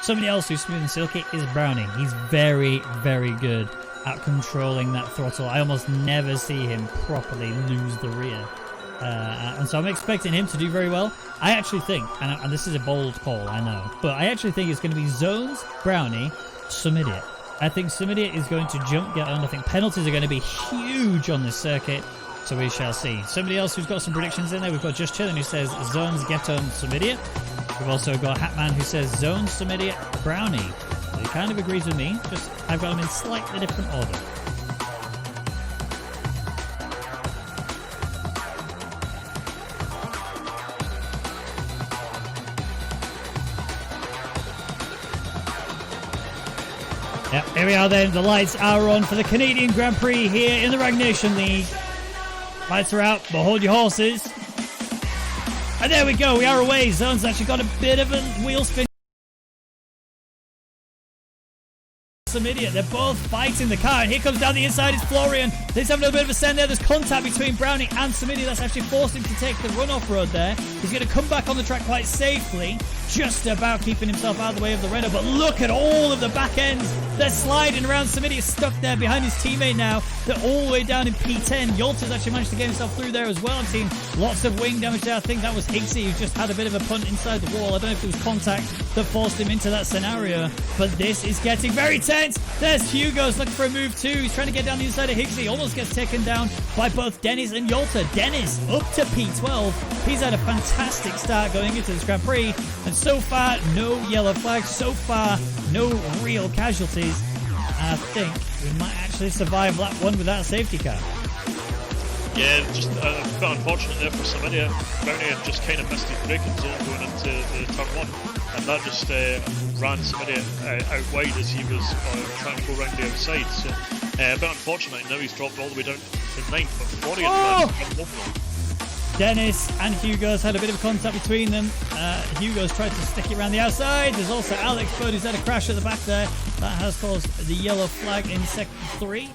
Somebody else who's smooth and silky is Brownie. He's very, very good at controlling that throttle. I almost never see him properly lose the rear. And so I'm expecting him to do very well. I actually think, and this is a bold call, I know, but I actually think it's going to be Zones, Brownie, Sumidiot. I think Sumidiot is going to jump, get on. I think penalties are going to be huge on this circuit, so we shall see. Somebody else who's got some predictions in there, we've got Just Chillin' who says Zones, Geton, Sumidiot. We've also got Hatman who says Zones, Sumidiot, Brownie. So he kind of agrees with me, just I've got them in slightly different order. Yep, here we are then. The lights are on for the Canadian Grand Prix here in the Rwagnation League. Lights are out, but hold your horses. And there we go, we are away. Zone's actually got a bit of a wheel spin. Idiot. They're both fighting the car, and here comes down the inside is Florian. He's having a bit of a send there. There's contact between Brownie and Sumidiot. That's actually forced him to take the run-off road there. He's going to come back on the track quite safely, just about keeping himself out of the way of the Renault. But look at all of the back ends. They're sliding around. Sumidiot stuck there behind his teammate now. They're all the way down in P10. Yolta's actually managed to get himself through there as well. I've seen lots of wing damage there. I think that was Higgsy who just had a bit of a punt inside the wall. I don't know if it was contact that forced him into that scenario, but this is getting very tense. There's Hugo's looking for a move too. He's trying to get down the inside of Higgsy. Almost gets taken down by both Dennis and Yolta. Dennis up to P12. He's had a fantastic start going into this Grand Prix. And so far, no yellow flags. So far, no real casualties. I think we might actually survive lap one without a safety car. Yeah, just a bit unfortunate there for Sumidiot. Brownie had just kind of missed his braking zone going into the turn one, and that just ran Sumidiot out wide as he was trying to go around the outside. So a bit unfortunate. Now he's dropped all the way down to 9th, but Florian managed to come over. Dennis and Hugo's had a bit of contact between them. Hugo's tried to stick it around the outside. There's also Alex Bud who's had a crash at the back there. That has caused the yellow flag in sector 3.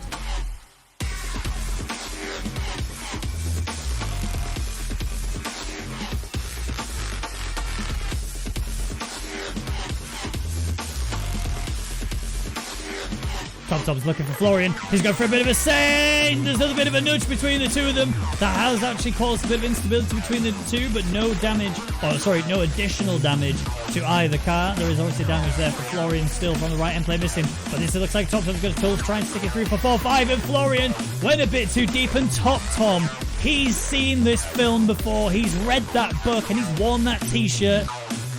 Tom's looking for Florian. He's going for a bit of a send. There's a little bit of a nudge between the two of them. That has actually caused a bit of instability between the two, but no damage. Oh, sorry, no additional damage to either car. There is obviously damage there for Florian still from the right end play missing. But this looks like Tom's going to try and stick it through for 4-5. And Florian went a bit too deep. And Tom, he's seen this film before. He's read that book and he's worn that t-shirt.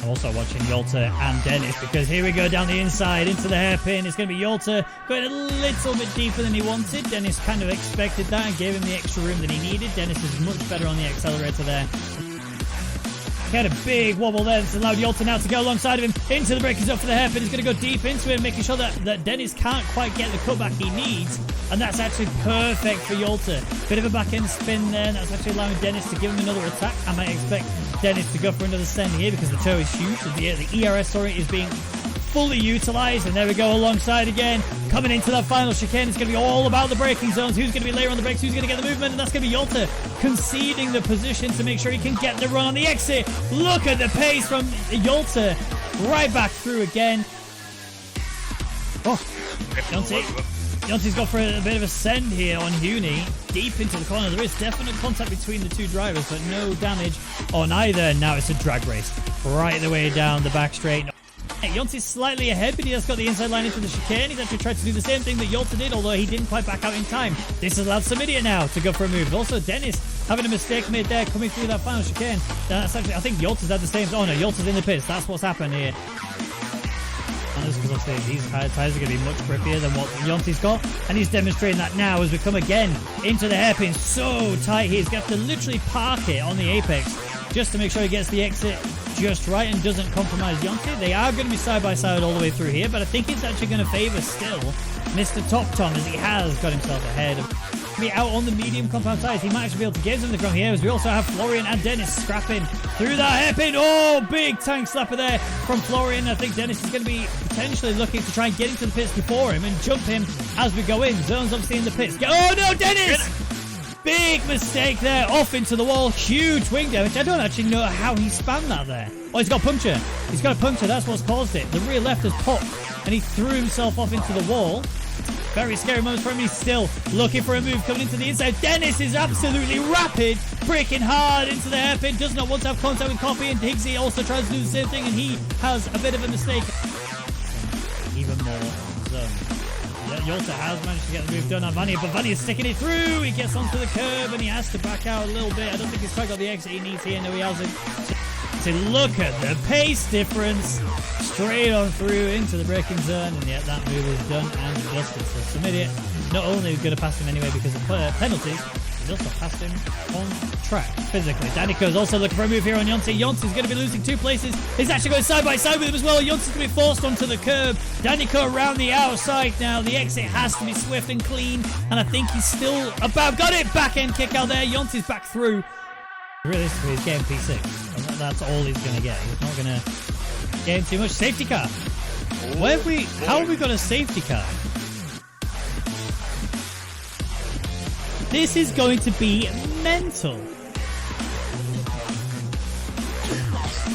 I'm also watching Yolta and Dennis because here we go down the inside into the hairpin. It's going to be Yolta going a little bit deeper than he wanted. Dennis kind of expected that and gave him the extra room that he needed. Dennis is much better on the accelerator there. He had a big wobble there that's allowed Yolta now to go alongside of him into the braking zone for the hairpin. He's going to go deep into it, making sure that Dennis can't quite get the cutback he needs. And that's actually perfect for Yolta. Bit of a back end spin there, and that's actually allowing Dennis to give him another attack. I might expect Dennis to go for another send here because the toe is huge. The ERS, is being fully utilized. And there we go alongside again. Coming into that final chicane, it's going to be all about the braking zones. Who's going to be later on the brakes? Who's going to get the movement? And that's going to be Yolta conceding the position to make sure he can get the run on the exit. Look at the pace from Yolta. Right back through again. Oh, Yonti's got for a bit of a send here on Huni. Deep into the corner. There is definite contact between the two drivers, but no damage on either. Now it's a drag race. Right the way down the back straight. Yonti's slightly ahead, but he has got the inside line into the chicane. He's actually tried to do the same thing that Yolta did, although he didn't quite back out in time. This has allowed Sumidiot now to go for a move. Also, Dennis having a mistake made there coming through that final chicane. That's actually, I think Yolta's had the same. Oh no, Yolta's in the pits. That's what's happened here. And this because obviously these tyres are going to be much grippier than what Yonti's got. And he's demonstrating that now as we come again into the hairpin. So tight here. He's going to have to literally park it on the apex just to make sure he gets the exit just right and doesn't compromise Yonti. They are going to be side by side all the way through here, but I think it's actually going to favour still Mr. Tom as he has got himself ahead. Be out on the medium compound tyres. He might actually be able to get him the ground here as we also have Florian and Dennis scrapping through that hairpin. Oh, big tank slapper there from Florian. I think Dennis is going to be potentially looking to try and get into the pits before him and jump him as we go in. Zone's obviously in the pits. Oh no, Dennis! Big mistake there, off into the wall, huge wing damage. I don't actually know how he spammed that there. Oh, he's got a puncture. He's got a puncture, that's what's caused it. The rear left has popped, and he threw himself off into the wall. Very scary moments for him. He's still looking for a move coming into the inside. Dennis is absolutely rapid, breaking hard into the hairpin. Does not want to have contact with Coffee, and Higgsy also tries to do the same thing, and he has a bit of a mistake. Even more zone. Yolta has managed to get the move done on Vanya, but Vanya is sticking it through. He gets onto the curb, and he has to back out a little bit. I don't think he's quite got the exit he needs here. No, he hasn't. So look at the pace difference. Straight on through into the braking zone, and yet that move is done and dusted. So Samidia not only going to pass him anyway because of penalties, he's also passed him on track physically. Danico is also looking for a move here on Yonsei. Yonsei's going to be losing 2 places. He's actually going side by side with him as well. Yonsei's going to be forced onto the curb. Danico around the outside now. The exit has to be swift and clean, and I think he's still about. Got it! Back end kick out there. Yonsei's back through. Realistically, he's getting P6. And that's all he's going to get. He's not going to gain too much. Safety car. How have we got a safety car? This is going to be mental.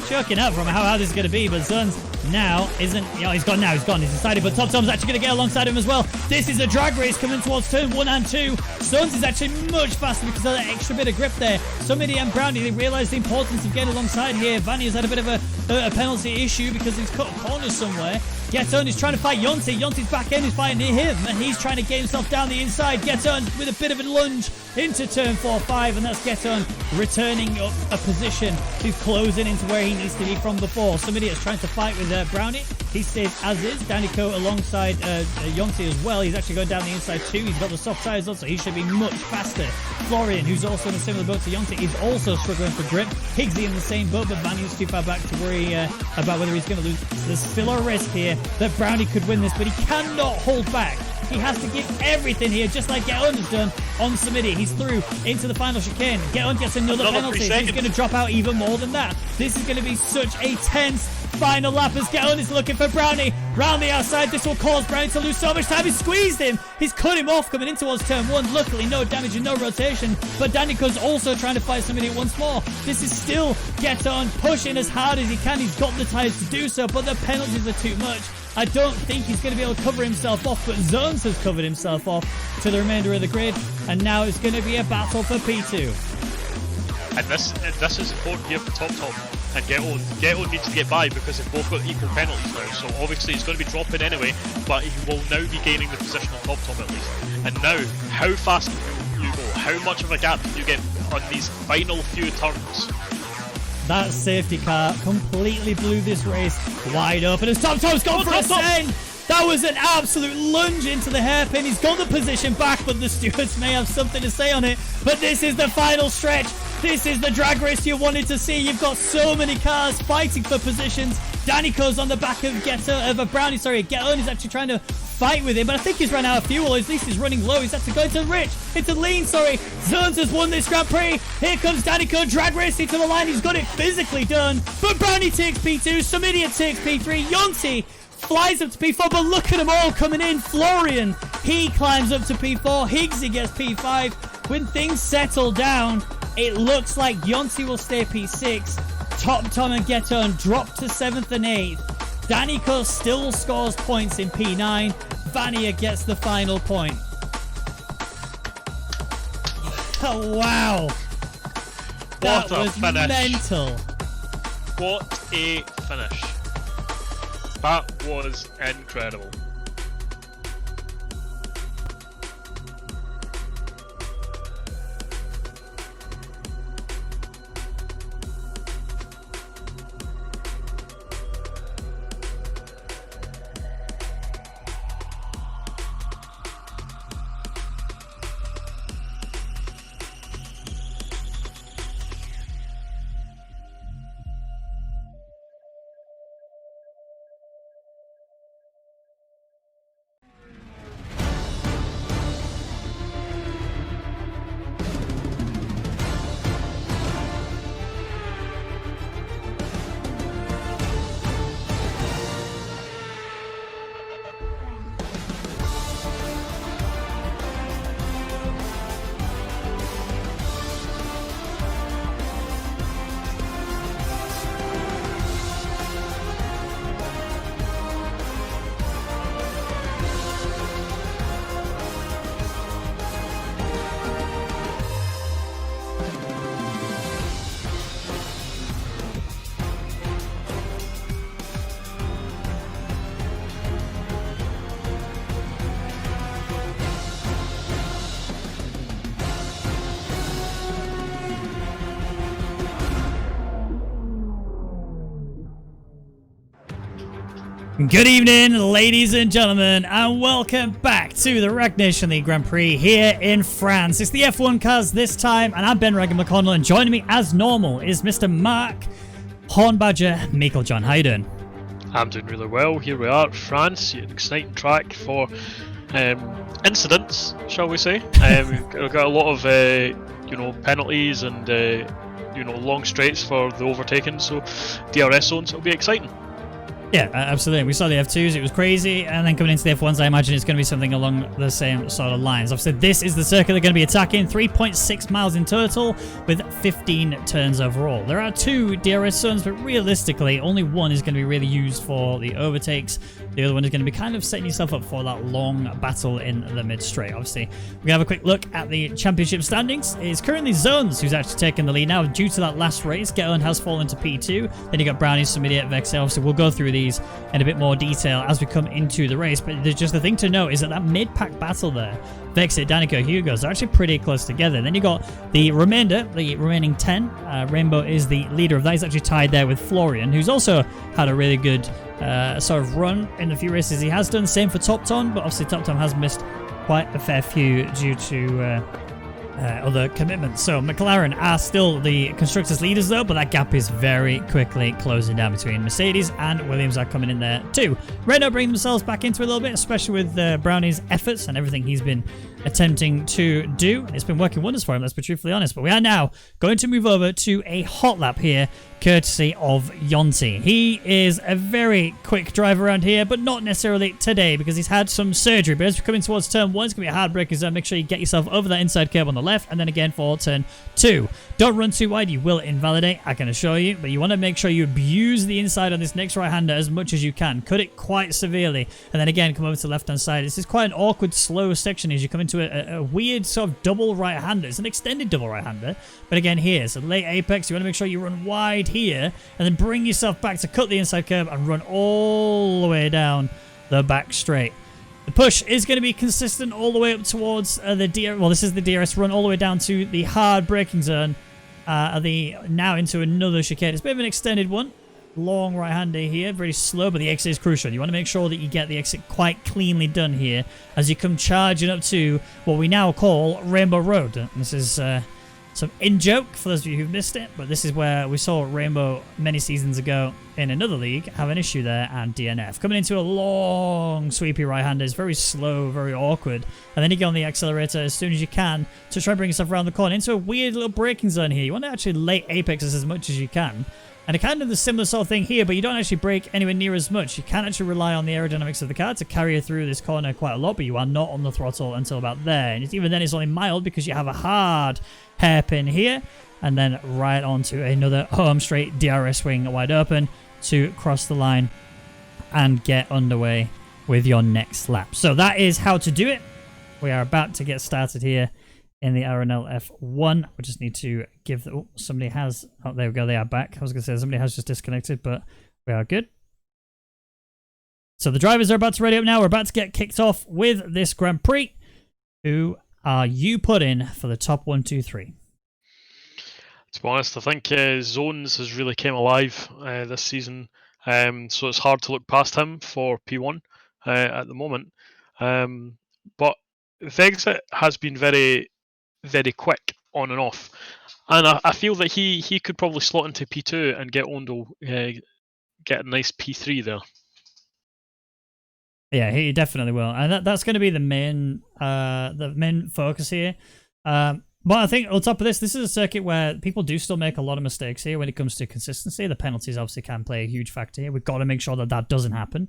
Choking up from how hard this is going to be, but Zuns now isn't. Yeah, he's gone now. He's gone. He's decided, but Top Tom's actually going to get alongside him as well. This is a drag race coming towards turn 1 and 2. Zuns is actually much faster because of that extra bit of grip there. Somebody and Brownie, they realised the importance of getting alongside here. Vanya's had a bit of a penalty issue because he's cut corners somewhere. Geton is trying to fight Yonsei. Yonsei's back end is fighting near him, and he's trying to get himself down the inside. Geton with a bit of a lunge into turn 4-5, and that's Geton returning up a position. He's closing into where he needs to be from before. Somebody is trying to fight with Brownie. He stays as is. Danico alongside Yonsei as well. He's actually going down the inside too. He's got the soft tires on, so he should be much faster. Florian, who's also in a similar boat to Yonsei, is also struggling for grip. Higgsy in the same boat, but Vanya's too far back to worry about whether he's going to lose. So there's still a risk here that Brownie could win this, but he cannot hold back. He has to give everything here, just like Geton has done on Samidi. He's through into the final chicane. Geton gets another penalty. He's going to drop out even more than that. This is going to be such a tense final lap as Geton is looking for Brownie. Round the outside, this will cause Brownie to lose so much time. He's squeezed him. He's cut him off coming in towards turn 1. Luckily, no damage and no rotation. But Danico's also trying to fight somebody once more. This is still Geton pushing as hard as he can. He's got the tires to do so, but the penalties are too much. I don't think he's going to be able to cover himself off, but Zones has covered himself off to the remainder of the grid, and now it's going to be a battle for P2. And this is important here for Top and Geton. Geton needs to get by because they've both got equal penalties now, so obviously he's going to be dropping anyway, but he will now be gaining the position on Top at least. And now, how fast can you go? How much of a gap can you get on these final few turns? That safety car completely blew this race wide open as Tom's gone for a send. That was an absolute lunge into the hairpin. He's got the position back, but the stewards may have something to say on it. But this is the final stretch. This is the drag race you wanted to see. You've got so many cars fighting for positions. Danico's on the back of Brownie. Sorry, Geton is actually trying to fight with him, but I think he's run out of fuel. At least he's running low. He's had to go into lean. Zones has won this Grand Prix. Here comes Danico drag racing to the line. He's got it physically done, but Brownie takes P2. Samidia takes P3. Yonsei flies up to P4, but look at them all coming in. Florian, he climbs up to P4. Higgsy gets P5. When things settle down, it looks like Yonsei will stay P6. Tom and Geton drop to 7th and 8th. Danico still scores points in P9. Vania gets the final point. Oh, wow. That was finish. Mental. What a finish. That was incredible. Good evening, ladies and gentlemen, and welcome back to the Rwagnation League Grand Prix here in France. It's the F1 cars this time, and I'm Ben Raggan McConnell, and joining me as normal is Mr. Mark Hornbadger Meiklejohn. How you doing? I'm doing really well. Here we are, France, an exciting track for incidents, shall we say. We've got a lot of penalties and long straights for the overtaking, so DRS zones. It'll be exciting. Yeah, absolutely. We saw the F2s, it was crazy, and then coming into the F1s, I imagine it's going to be something along the same sort of lines. Obviously, this is the circuit they're going to be attacking, 3.6 miles in total, with 15 turns overall. There are 2 DRS zones, but realistically, only one is going to be really used for the overtakes. The other one is going to be kind of setting yourself up for that long battle in the mid-straight. Obviously, we have a quick look at the championship standings. It's currently Zones who's actually taking the lead now due to that last race. Get-On has fallen to P2. Then you got Brownie, some idiot, Vexel. Obviously, we'll go through these in a bit more detail as we come into the race. But there's just the thing to note is that mid-pack battle there, Vexit, Danica, Hugo's, are actually pretty close together. Then you got the remaining 10. Rainbow is the leader of that. He's actually tied there with Florian, who's also had a really good sort of run in the few races he has done. Same for Top Ton, but obviously Top Ton has missed quite a fair few due to other commitments. So McLaren are still the constructors leaders though, but that gap is very quickly closing down between Mercedes and Williams are coming in there too. Renault bring themselves back into it a little bit, especially with Brownie's efforts and everything he's been attempting to do. It's been working wonders for him, let's be truthfully honest. But we are now going to move over to a hot lap here, courtesy of Yonti. He is a very quick driver around here, but not necessarily today because he's had some surgery. But as we're coming towards turn 1, it's going to be a hard breaker zone. Make sure you get yourself over that inside curb on the left, and then again for turn 2. Don't run too wide, you will invalidate, I can assure you. But you want to make sure you abuse the inside on this next right-hander as much as you can. Cut it quite severely, and then again come over to the left-hand side. This is quite an awkward, slow section as you come into a weird sort of double right-hander. It's an extended double right-hander, but again here, so late apex, you want to make sure you run wide here, and then bring yourself back to cut the inside curve and run all the way down the back straight. The push is going to be consistent all the way up towards the DRS. Well, this is the DRS run all the way down to the hard braking zone. Now into another chicane. It's a bit of an extended one. Long right-hander here, very slow, but the exit is crucial. You want to make sure that you get the exit quite cleanly done here as you come charging up to what we now call Rainbow Road. And this is some in-joke for those of you who've missed it, but this is where we saw Rainbow many seasons ago in another league have an issue there and DNF. Coming into a long sweepy right-hander is very slow, very awkward, and then you get on the accelerator as soon as you can to try and bring yourself around the corner into a weird little braking zone here. You want to actually late apexes as much as you can. And a kind of the similar sort of thing here, but you don't actually brake anywhere near as much. You can actually rely on the aerodynamics of the car to carry you through this corner quite a lot, but you are not on the throttle until about there. And even then, it's only mild because you have a hard hairpin here, and then right onto another home straight DRS swing wide open to cross the line and get underway with your next lap. So that is how to do it. We are about to get started here in the RNL F1. We just need to give the, somebody has, oh there we go, they are back. I was going to say somebody has just disconnected, but we are good. So the drivers are about to ready up now. We're about to get kicked off with this Grand Prix. Who are you putting for the top 1, 2, 3? To be honest, I think Zones has really came alive this season, so it's hard to look past him for P1 at the moment. But Vexit has been very quick on and off, and I feel that he could probably slot into P2 and get Ondo get a nice P3 there. Yeah, he definitely will, and that's going to be the main focus here. But I think on top of this is a circuit where people do still make a lot of mistakes here when it comes to consistency. The penalties obviously can play a huge factor here. We've got to make sure that that doesn't happen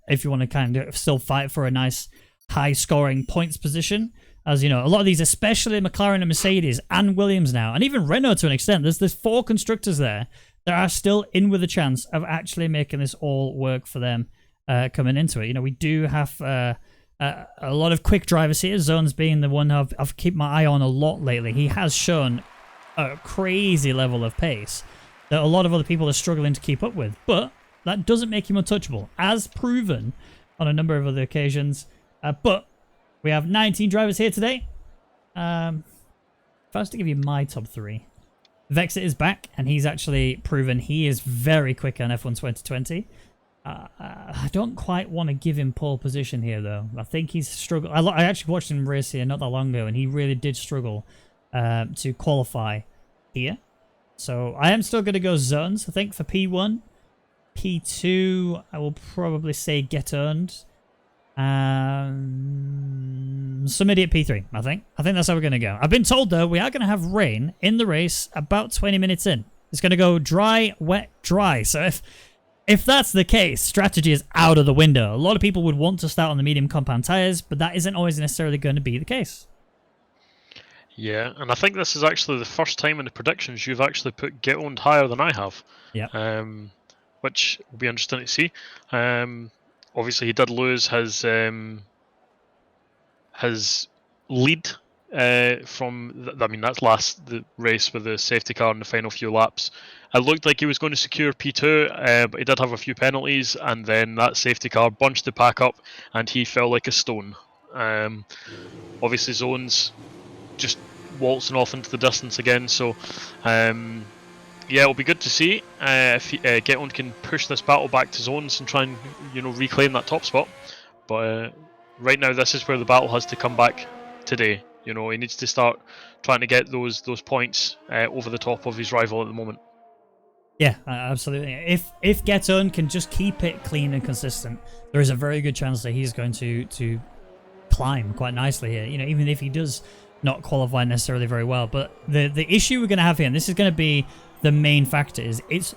if you want to kind of still fight for a nice high-scoring points position. As you know, a lot of these, especially McLaren and Mercedes and Williams now, and even Renault to an extent, there's 4 constructors there that are still in with a chance of actually making this all work for them coming into it. You know, we do have a lot of quick drivers here, Zones being the one I've kept my eye on a lot lately. He has shown a crazy level of pace that a lot of other people are struggling to keep up with, but that doesn't make him untouchable, as proven on a number of other occasions. But we have 19 drivers here today. If I was to give you my top 3, Vexit is back, and he's actually proven he is very quick on F1 2020. I don't quite want to give him pole position here, though. I think he's struggled. I actually watched him race here not that long ago, and he really did struggle to qualify here. So I am still going to go zones, I think, for P1. P2, I will probably say get earned. Some idiot P3, I think. I think that's how we're going to go. I've been told, though, we are going to have rain in the race about 20 minutes in. It's going to go dry, wet, dry. So if that's the case, strategy is out of the window. A lot of people would want to start on the medium compound tyres, but that isn't always necessarily going to be the case. Yeah, and I think this is actually the first time in the predictions you've actually put get owned higher than I have. Yeah. Which will be interesting to see. Obviously, he did lose his lead from. That's the race with the safety car in the final few laps. It looked like he was going to secure P2, but he did have a few penalties, and then that safety car bunched the pack up, and he fell like a stone. Obviously, zones just waltzing off into the distance again. So, yeah, it'll be good to see if Geton can push this battle back to zones and try and reclaim that top spot. But right now, this is where the battle has to come back today. He needs to start trying to get those points over the top of his rival at the moment. Yeah, absolutely. If Geton can just keep it clean and consistent, there is a very good chance that he's going to climb quite nicely here. Even if he does not qualify necessarily very well. But the issue we're going to have here, and this is going to be the main factor, is it's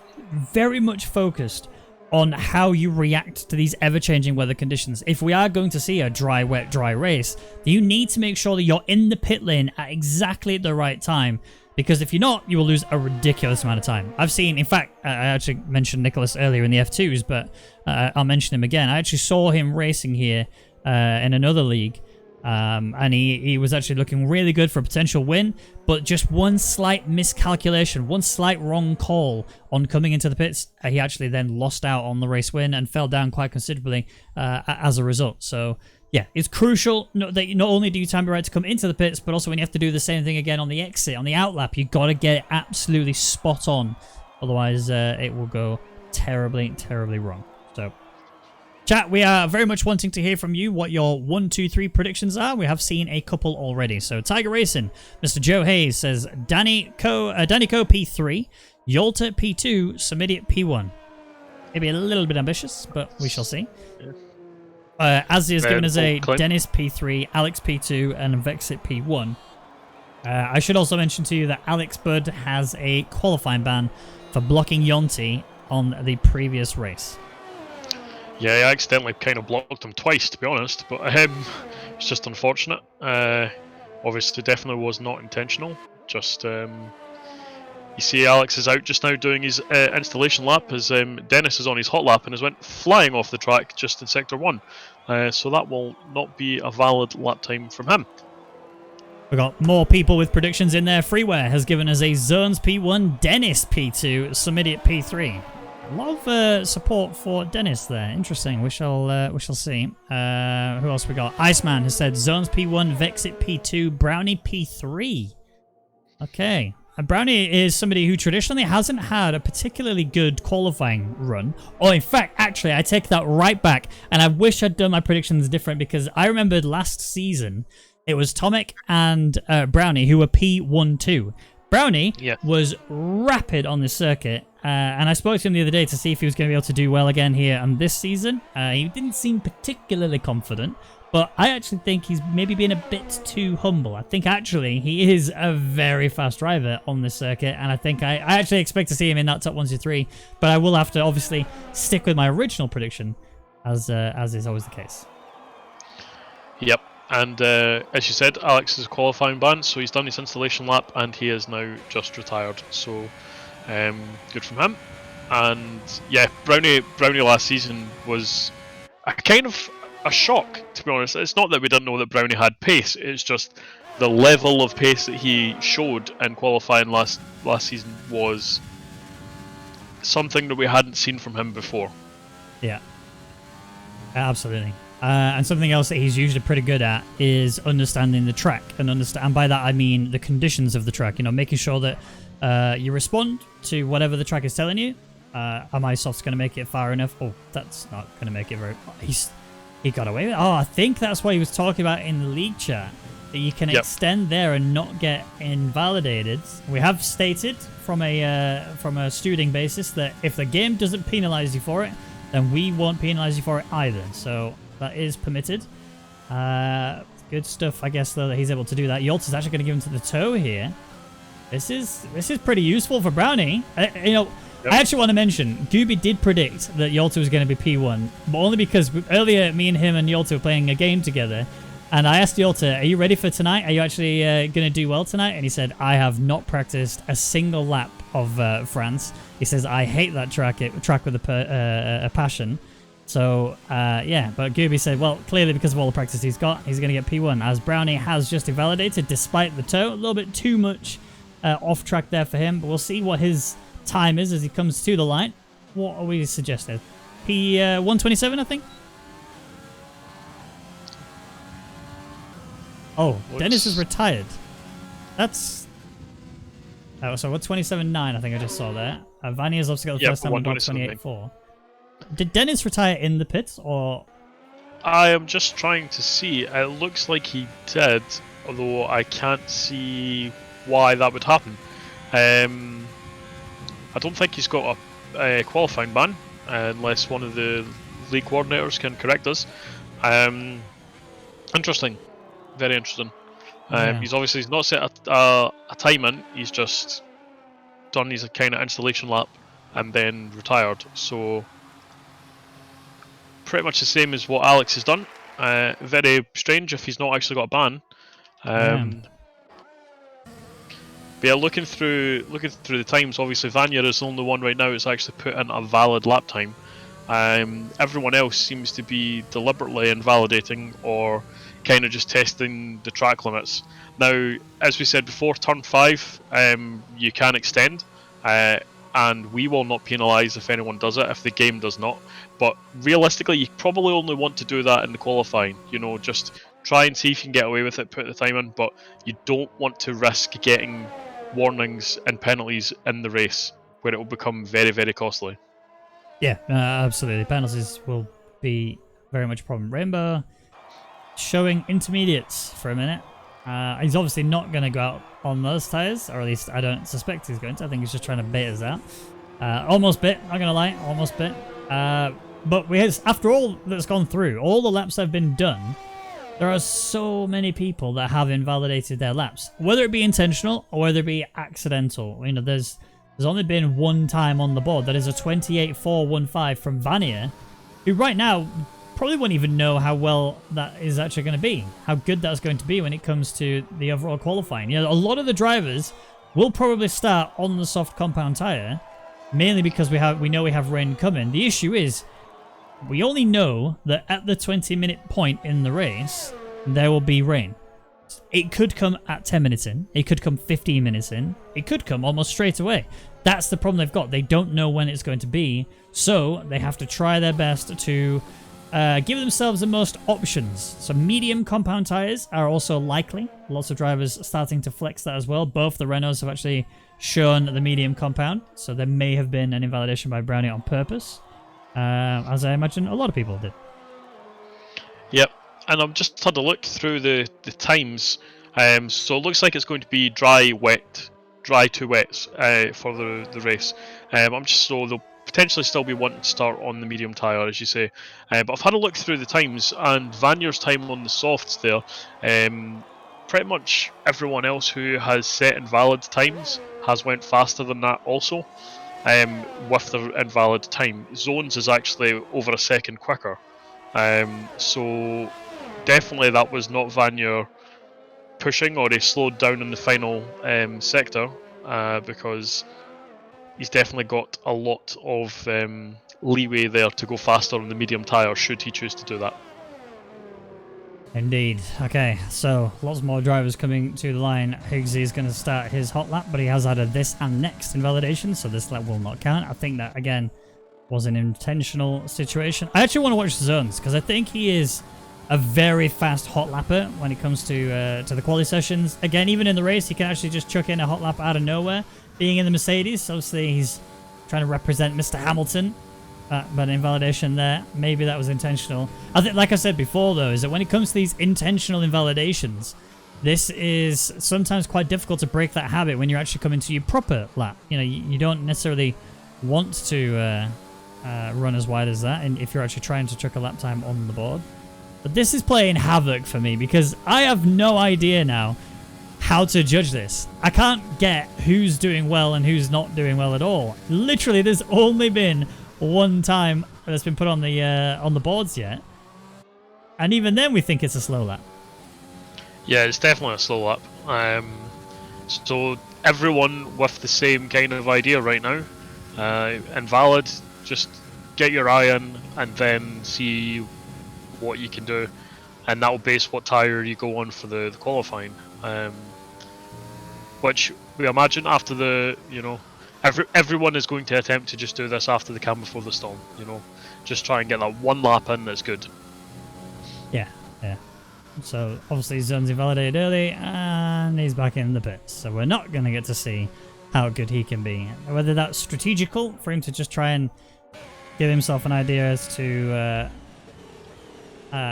very much focused on how you react to these ever-changing weather conditions. If we are going to see a dry, wet, dry race, then you need to make sure that you're in the pit lane at exactly the right time. Because if you're not, you will lose a ridiculous amount of time. I've seen, in fact, I actually mentioned Nicholas earlier in the F2s, but I'll mention him again. I actually saw him racing here in another league. And he was actually looking really good for a potential win, but just one slight miscalculation, one slight wrong call on coming into the pits, he actually then lost out on the race win and fell down quite considerably as a result. So yeah, it's crucial that not only do you time it right to come into the pits, but also when you have to do the same thing again on the exit, on the outlap, you got to get it absolutely spot on. Otherwise, it will go terribly, terribly wrong. So chat, we are very much wanting to hear from you what your 1, 2, 3 predictions are. We have seen a couple already. So Tiger Racing, Mr. Joe Hayes says Danny Co P3, Yolta P2, Samidiot P1. Maybe a little bit ambitious, but we shall see. Azzy has given us a Dennis P3, Alex P2, and Vexit P1. I should also mention to you that Alex Bud has a qualifying ban for blocking Yonti on the previous race. Yeah, I accidentally kind of blocked him twice, to be honest, but it's just unfortunate. Obviously, definitely was not intentional. Just, you see Alex is out just now doing his installation lap as Dennis is on his hot lap and has went flying off the track just in Sector 1. So that will not be a valid lap time from him. We've got more people with predictions in there. Freeware has given us a Zones P1, Dennis P2, Samidiot P3. A lot of support for Dennis there. Interesting. We shall see. Who else we got? Iceman has said Zones P1, Vexit P2, Brownie P3. Okay. And Brownie is somebody who traditionally hasn't had a particularly good qualifying run. Or in fact, actually, I take that right back. And I wish I'd done my predictions different because I remembered last season it was Tomek and Brownie who were P1-2. Brownie was rapid on this circuit. And I spoke to him the other day to see if he was going to be able to do well again here and this season. He didn't seem particularly confident, but I actually think he's maybe been a bit too humble. I think actually he is a very fast driver on this circuit, and I think I actually expect to see him in that top 1, 2, 3, but I will have to obviously stick with my original prediction, as is always the case. Yep. And as you said, Alex is a qualifying ban, so he's done his installation lap and he is now just retired. So good from him. And yeah, Brownie last season was a kind of a shock, to be honest. It's not that we didn't know that Brownie had pace, it's just the level of pace that he showed in qualifying last season was something that we hadn't seen from him before. Yeah, absolutely. And something else that he's usually pretty good at is understanding the track, and by that I mean the conditions of the track. Making sure that you respond to whatever the track is telling you, Am I soft's going to make it far enough? Oh, that's not going to make it very... He got away with it. Oh, I think that's what he was talking about in the league chat. That you can extend there and not get invalidated. We have stated from a studing basis that if the game doesn't penalize you for it, then we won't penalize you for it either. So that is permitted. Good stuff, I guess, though, that he's able to do that. Yolta's actually going to give him to the toe here. This is pretty useful for Brownie. You know, I actually want to mention, Gooby did predict that Yolta was going to be P1, but only because earlier me and him and Yolta were playing a game together. And I asked Yolta, are you ready for tonight? Are you actually going to do well tonight? And he said, I have not practiced a single lap of France. He says, I hate that track with a passion. So, yeah, but Gooby said, well, clearly because of all the practice he's got, he's going to get P1, as Brownie has just invalidated despite the toe. A little bit too much off track there for him, but we'll see what his time is as he comes to the line. What are we suggesting? P127, I think? Oh, Dennis is retired. That's... Oh, so what, 27.9 I think I just saw there. Vanya's obviously got the first time on 28.4. Did Dennis retire in the pits, or...? I am just trying to see. It looks like he did, although I can't see why that would happen. I don't think he's got a qualifying ban, unless one of the league coordinators can correct us. Interesting. Very interesting. He's not set a time in, he's just done his kind of installation lap and then retired. So pretty much the same as what Alex has done. Very strange if he's not actually got a ban. But yeah, looking through the times, obviously Vanya is the only one right now that's actually put in a valid lap time. Everyone else seems to be deliberately invalidating or kind of just testing the track limits. Now, as we said before, turn 5, you can extend, and we will not penalise if anyone does it, if the game does not. But realistically, you probably only want to do that in the qualifying. You know, just try and see if you can get away with it, put the time in, but you don't want to risk getting warnings and penalties in the race, where it will become very, very costly. Yeah, absolutely. Penalties will be very much a problem. Rainbow showing intermediates for a minute. He's obviously not going to go out on those tyres, or at least I don't suspect he's going to. I think he's just trying to bait us out. Almost bit, not going to lie, almost bit. But after all that's gone through, all the laps that have been done, there are so many people that have invalidated their laps, whether it be intentional or whether it be accidental. You know, there's only been one time on the board. That is a 28.415 from Vanya, who right now probably won't even know how well that is actually going to be, how good that's going to be when it comes to the overall qualifying. You know, a lot of the drivers will probably start on the soft compound tyre, mainly because we know we have rain coming. The issue is, we only know that at the 20-minute point in the race, there will be rain. It could come at 10 minutes in. It could come 15 minutes in. It could come almost straight away. That's the problem they've got. They don't know when it's going to be, so they have to try their best to give themselves the most options. So medium compound tyres are also likely. Lots of drivers starting to flex that as well. Both the Renaults have actually shown the medium compound, so there may have been an invalidation by Brownie on purpose, as I imagine a lot of people did. Yep, and I've just had a look through the times. So it looks like it's going to be dry to wet for the race. They'll potentially still be wanting to start on the medium tyre, as you say. But I've had a look through the times, and Vanya's time on the softs there, pretty much everyone else who has set invalid times has went faster than that also. With their invalid time, Zones is actually over a second quicker. So definitely that was not Vanya pushing, or he slowed down in the final sector, because he's definitely got a lot of leeway there to go faster on the medium tyre should he choose to do that. Indeed. Okay, so lots more drivers coming to the line. Higgsy is going to start his hot lap, but he has added this and next invalidation, so this lap will not count. I think that, again, was an intentional situation. I actually want to watch Zones, because I think he is a very fast hot lapper when it comes to the quali sessions. Again, even in the race, he can actually just chuck in a hot lap out of nowhere. Being in the Mercedes, obviously he's trying to represent Mr. Hamilton. But invalidation there, maybe that was intentional. I think, like I said before, though, is that when it comes to these intentional invalidations, this is sometimes quite difficult to break that habit when you're actually coming to your proper lap. You know, you don't necessarily want to run as wide as that, and if you're actually trying to chuck a lap time on the board. But this is playing havoc for me because I have no idea now how to judge this. I can't get who's doing well and who's not doing well at all. Literally, there's only been one time that's been put on the boards yet, and even then we think it's a slow lap. Yeah, it's definitely a slow lap. So everyone with the same kind of idea right now. Invalid, just get your eye in and then see what you can do, and that will base what tyre you go on for the qualifying. Which we imagine after the, you know, everyone is going to attempt to just do this after the calm before the storm, you know. Just try and get that one lap in that's good. Yeah. So obviously Zone's invalidated early and he's back in the pits. So we're not going to get to see how good he can be. Whether that's strategical for him to just try and give himself an idea as to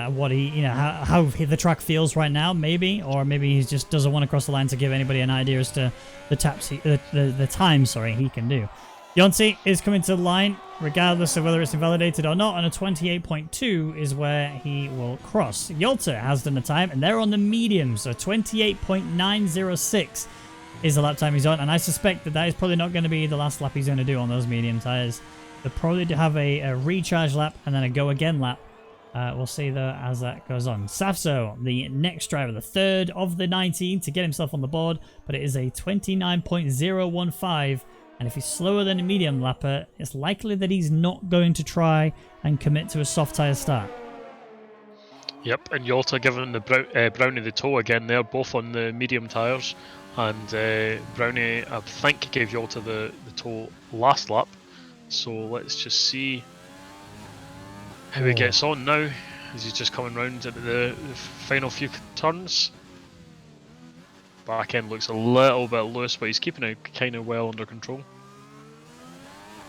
what he, you know, how the track feels right now, maybe, or maybe he just doesn't want to cross the line to give anybody an idea as to the time he can do. Yonti is coming to the line, regardless of whether it's invalidated or not, and a 28.2 is where he will cross. Yolta has done the time, and they're on the medium, so 28.906 is the lap time he's on, and I suspect that is probably not going to be the last lap he's going to do on those medium tyres. They'll probably have a recharge lap and then a go again lap. We'll see though as that goes on. Safso, the next driver, the third of the 19 to get himself on the board, but it is a 29.015. And if he's slower than a medium lapper, it's likely that he's not going to try and commit to a soft tyre start. Yep, and Yolta giving the Brownie the toe again. They're both on the medium tyres, and Brownie, I think, gave Yolta the toe last lap. So let's just see how he gets on now, as he's just coming round into the final few turns. Back end looks a little bit loose, but he's keeping it kind of well under control.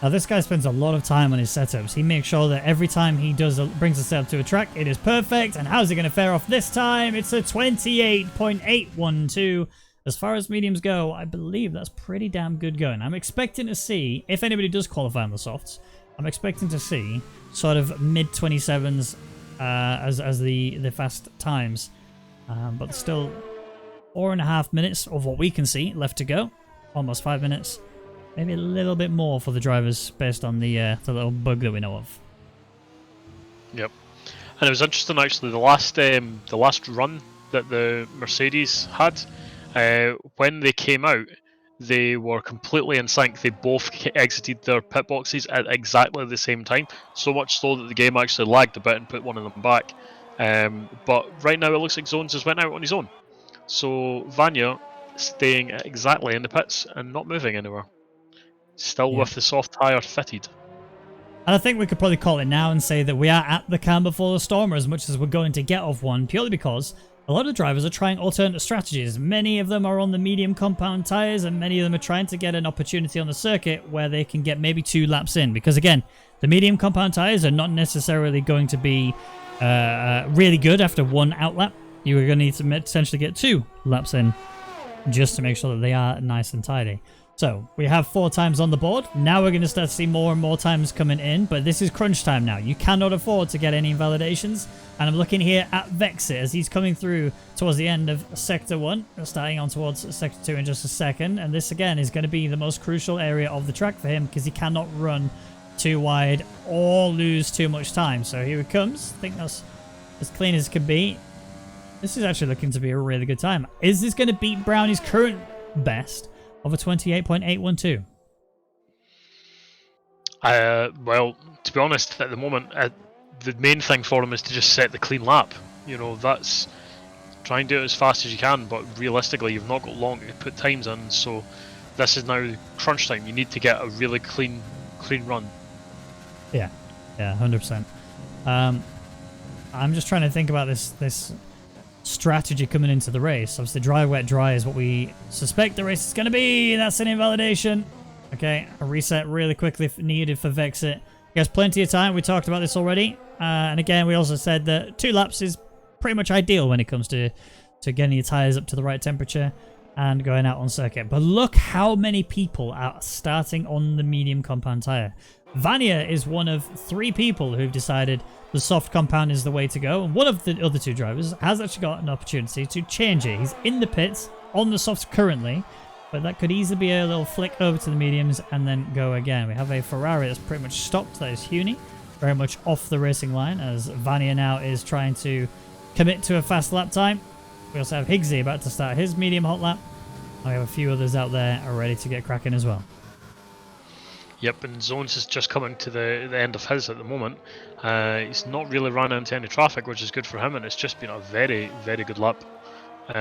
Now this guy spends a lot of time on his setups. He makes sure that every time he brings a setup to a track, it is perfect. And how's he going to fare off this time? It's a 28.812. As far as mediums go, I believe that's pretty damn good going. I'm expecting to see, if anybody does qualify on the softs, I'm expecting to see sort of mid-27s as the fast times. But still 4.5 minutes of what we can see left to go. Almost 5 minutes. Maybe a little bit more for the drivers based on the little bug that we know of. Yep. And it was interesting actually, the last run that the Mercedes had, when they came out, they were completely in sync. They both exited their pit boxes at exactly the same time. So much so that the game actually lagged a bit and put one of them back. But right now it looks like Zones just went out on his own. So Vanya staying exactly in the pits and not moving anywhere. Still with the soft tyre fitted. And I think we could probably call it now and say that we are at the calm before the storm as much as we're going to get off one, purely because a lot of drivers are trying alternate strategies. Many of them are on the medium compound tyres, and many of them are trying to get an opportunity on the circuit where they can get maybe 2 laps in. Because again, the medium compound tyres are not necessarily going to be really good after one outlap. You are going to need to potentially get 2 laps in just to make sure that they are nice and tidy. So we have 4 times on the board. Now we're going to start to see more and more times coming in, but this is crunch time now. You cannot afford to get any invalidations. And I'm looking here at Vexit as he's coming through towards the end of Sector 1, starting on towards Sector 2 in just a second. And this again is going to be the most crucial area of the track for him because he cannot run too wide or lose too much time. So here he comes. I think that's as clean as it can be. This is actually looking to be a really good time. Is this going to beat Brownie's current best of a 28.812? Well, to be honest, at the moment, the main thing for him is to just set the clean lap. You know, that's try and do it as fast as you can, but realistically, you've not got long to put times in. So this is now crunch time. You need to get a really clean run. Yeah, 100%. I'm just trying to think about this strategy coming into the race. Obviously, dry, wet, dry is what we suspect the race is going to be. That's an invalidation. Okay, a reset really quickly needed for Vexit. He has plenty of time. We talked about this already. And again, we also said that 2 laps is pretty much ideal when it comes to getting your tyres up to the right temperature and going out on circuit. But look how many people are starting on the medium compound tyre. Vanya is one of 3 people who've decided the soft compound is the way to go. And one of the other 2 drivers has actually got an opportunity to change it. He's in the pits on the softs currently, but that could easily be a little flick over to the mediums and then go again. We have a Ferrari that's pretty much stopped. That is Huni, very much off the racing line, as Vanya now is trying to commit to a fast lap time. We also have Higgsy about to start his medium hot lap. We have a few others out there are ready to get cracking as well. Yep, and Zones is just coming to the end of his at the moment. He's not really run into any traffic, which is good for him, and it's just been a very, very good lap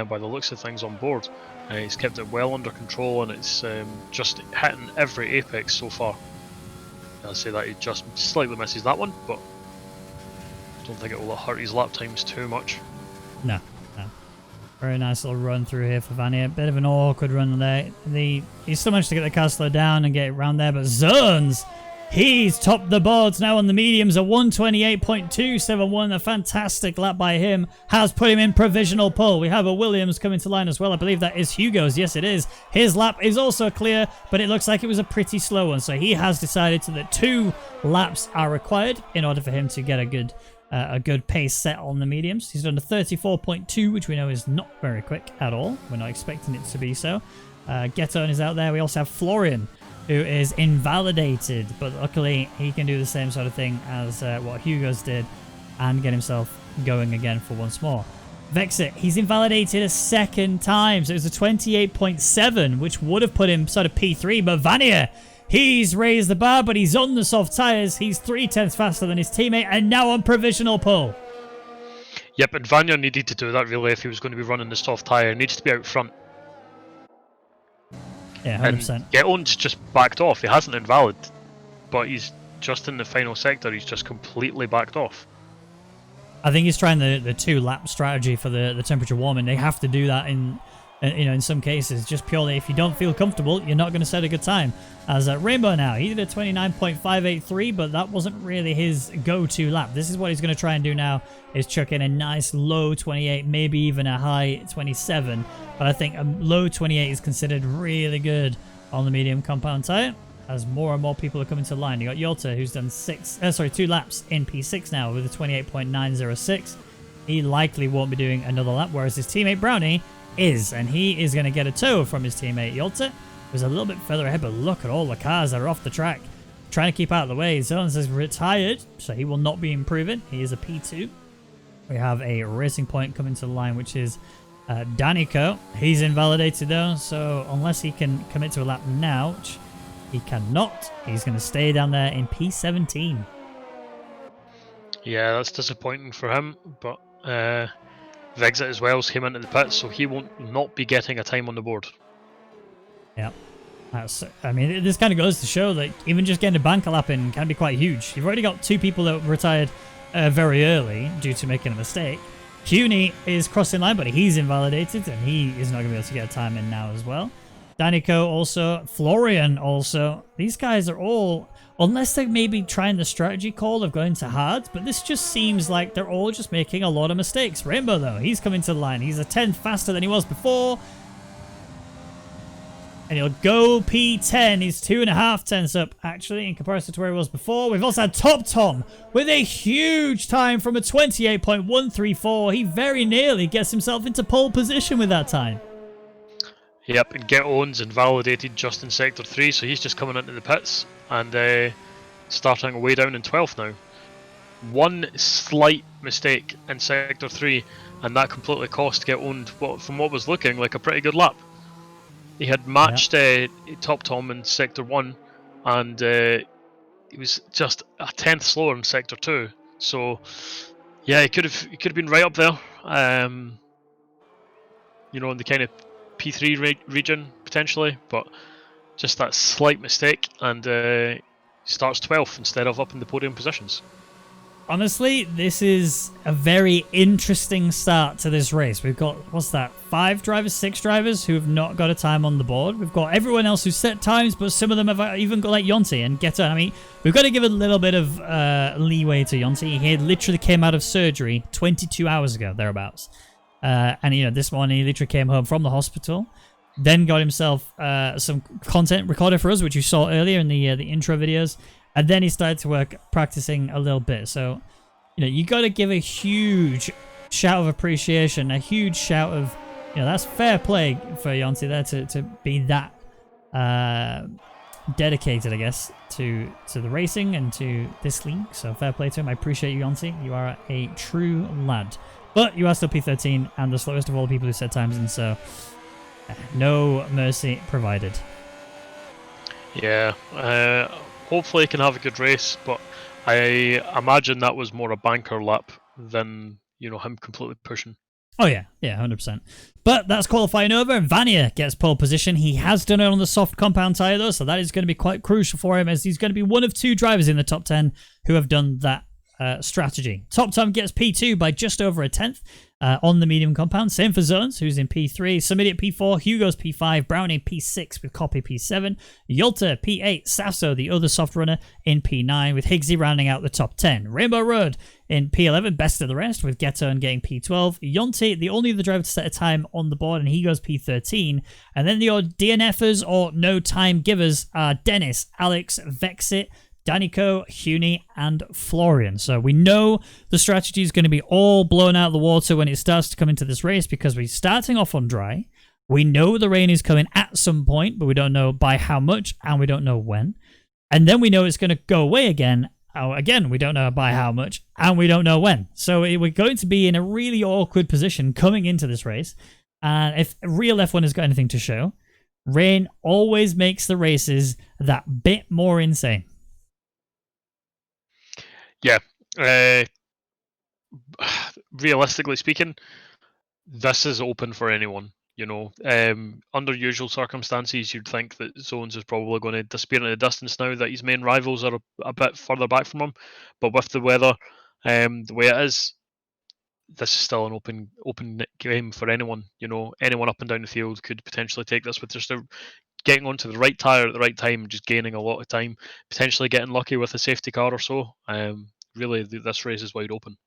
by the looks of things on board. He's kept it well under control, and it's just hitting every apex so far. I'll say that he just slightly misses that one, but I don't think it will hurt his lap times too much. No. Very nice little run through here for Vanya. Bit of an awkward run there. He still managed to get the car slowed down and get it around there, but Zones, he's topped the boards now on the mediums, a 128.271. A fantastic lap by him has put him in provisional pole. We have a Williams coming to line as well. I believe that is Hugo's. Yes, it is. His lap is also clear, but it looks like it was a pretty slow one. So he has decided that 2 laps are required in order for him to get a good pace set on the mediums. He's done a 34.2, which we know is not very quick at all. We're not expecting it to be so. Getone is out there. We also have Florian, who is invalidated, but luckily he can do the same sort of thing as what Hugo's did and get himself going again for once more. Vexit, he's invalidated a second time, so it was a 28.7, which would have put him sort of P3, but Vanya, he's raised the bar, but he's on the soft tyres. He's 3/10 faster than his teammate and now on provisional pole. Yep, and Vanya needed to do that really if he was going to be running the soft tyre. He needs to be out front. Yeah, 100%. And Getone's just backed off. He hasn't invalid, but he's just in the final sector. He's just completely backed off. I think he's trying the 2-lap strategy for the temperature warming. They have to do that in some cases, just purely if you don't feel comfortable, you're not going to set a good time. As Rainbow now, he did a 29.583, but that wasn't really his go-to lap. This is what he's going to try and do now, is chuck in a nice low 28, maybe even a high 27. But I think a low 28 is considered really good on the medium compound tyre, as more and more people are coming to line. You got Yolta, who's done 2 laps in P6 now with a 28.906. He likely won't be doing another lap, whereas his teammate Brownie is, and he is going to get a tow from his teammate Yolta, who's a little bit further ahead, but look at all the cars that are off the track trying to keep out of the way. Zones is retired, so he will not be improving. He is a P2. We have a Racing Point coming to the line, which is Danico. He's invalidated though, so unless he can commit to a lap now, which he cannot, he's going to stay down there in P17. Yeah, that's disappointing for him, but Vexit as well came into the pits, so he won't not be getting a time on the board. Yeah. I mean, this kind of goes to show that even just getting a banker lap in can be quite huge. You've already got 2 people that retired very early due to making a mistake. Cuny is crossing line, but he's invalidated, and he is not going to be able to get a time in now as well. Danico also, Florian also. These guys are all, unless they're maybe trying the strategy call of going to hards, but this just seems like they're all just making a lot of mistakes. Rainbow, though, he's coming to the line. He's a 10th faster than he was before. And he'll go P10. He's 2.5 tenths up, actually, in comparison to where he was before. We've also had Top Tom with a huge time from a 28.134. He very nearly gets himself into pole position with that time. Yep, and Getone's invalidated just in Sector 3, so he's just coming into the pits and starting way down in 12th now. One slight mistake in Sector 3, and that completely cost Getone from what was looking like a pretty good lap. He had matched Top Tom in Sector 1, and he was just a 10th slower in Sector 2. So, yeah, he could have been right up there. You know, in the kind of P3 region potentially, but just that slight mistake, and starts 12th instead of up in the podium positions. honestly, this is a very interesting start to this race. We've got, what's that, 5 drivers, 6 drivers who have not got a time on the board. We've got everyone else who's set times, but some of them have even got like Yonti and Getter. I mean, we've got to give a little bit of leeway to Yonti. He literally came out of surgery 22 hours ago, thereabouts. And, you know, this morning he literally came home from the hospital, then got himself some content recorded for us, which you saw earlier in the intro videos. And then he started to work practicing a little bit. So, you know, you got to give a huge shout of appreciation, a huge shout of, you know, that's fair play for Yonti there to be that dedicated, I guess, to the racing and to this league. So fair play to him. I appreciate you, Yonti. You are a true lad. But you are still P13 and the slowest of all the people who set times in, so no mercy provided. Yeah, hopefully he can have a good race, but I imagine that was more a banker lap than, you know, him completely pushing. Oh yeah, 100%. But that's qualifying over. Vanya gets pole position. He has done it on the soft compound tyre though, so that is going to be quite crucial for him, as he's going to be one of 2 drivers in the top 10 who have done that strategy. Top Tom gets P2 by just over a tenth on the medium compound. Same for Zones, who's in P3. Somebody at P4. Hugo's P5. Brownie P6 with Copy P7. Yolta P8. Sasso, the other soft runner, in P9 with Higgsy rounding out the top 10. Rainbow Road in P11, best of the rest, with Ghetto and getting P12. Yonti, the only other driver to set a time on the board, and he goes P13. And then the odd DNFers or no time givers are Dennis, Alex, Vexit, Danico, Huni, and Florian. So we know the strategy is going to be all blown out of the water when it starts to come into this race, because we're starting off on dry. We know the rain is coming at some point, but we don't know by how much, and we don't know when. And then we know it's going to go away again. Again, we don't know by how much, and we don't know when. So we're going to be in a really awkward position coming into this race. And if real F1 has got anything to show, rain always makes the races that bit more insane. Yeah, realistically speaking, this is open for anyone. You know, under usual circumstances, you'd think that Zones is probably going to disappear in the distance now that his main rivals are a bit further back from him. But with the weather, the way it is, this is still an open game for anyone. You know, anyone up and down the field could potentially take this with just getting onto the right tyre at the right time, just gaining a lot of time, potentially getting lucky with a safety car or so. Really, this race is wide open.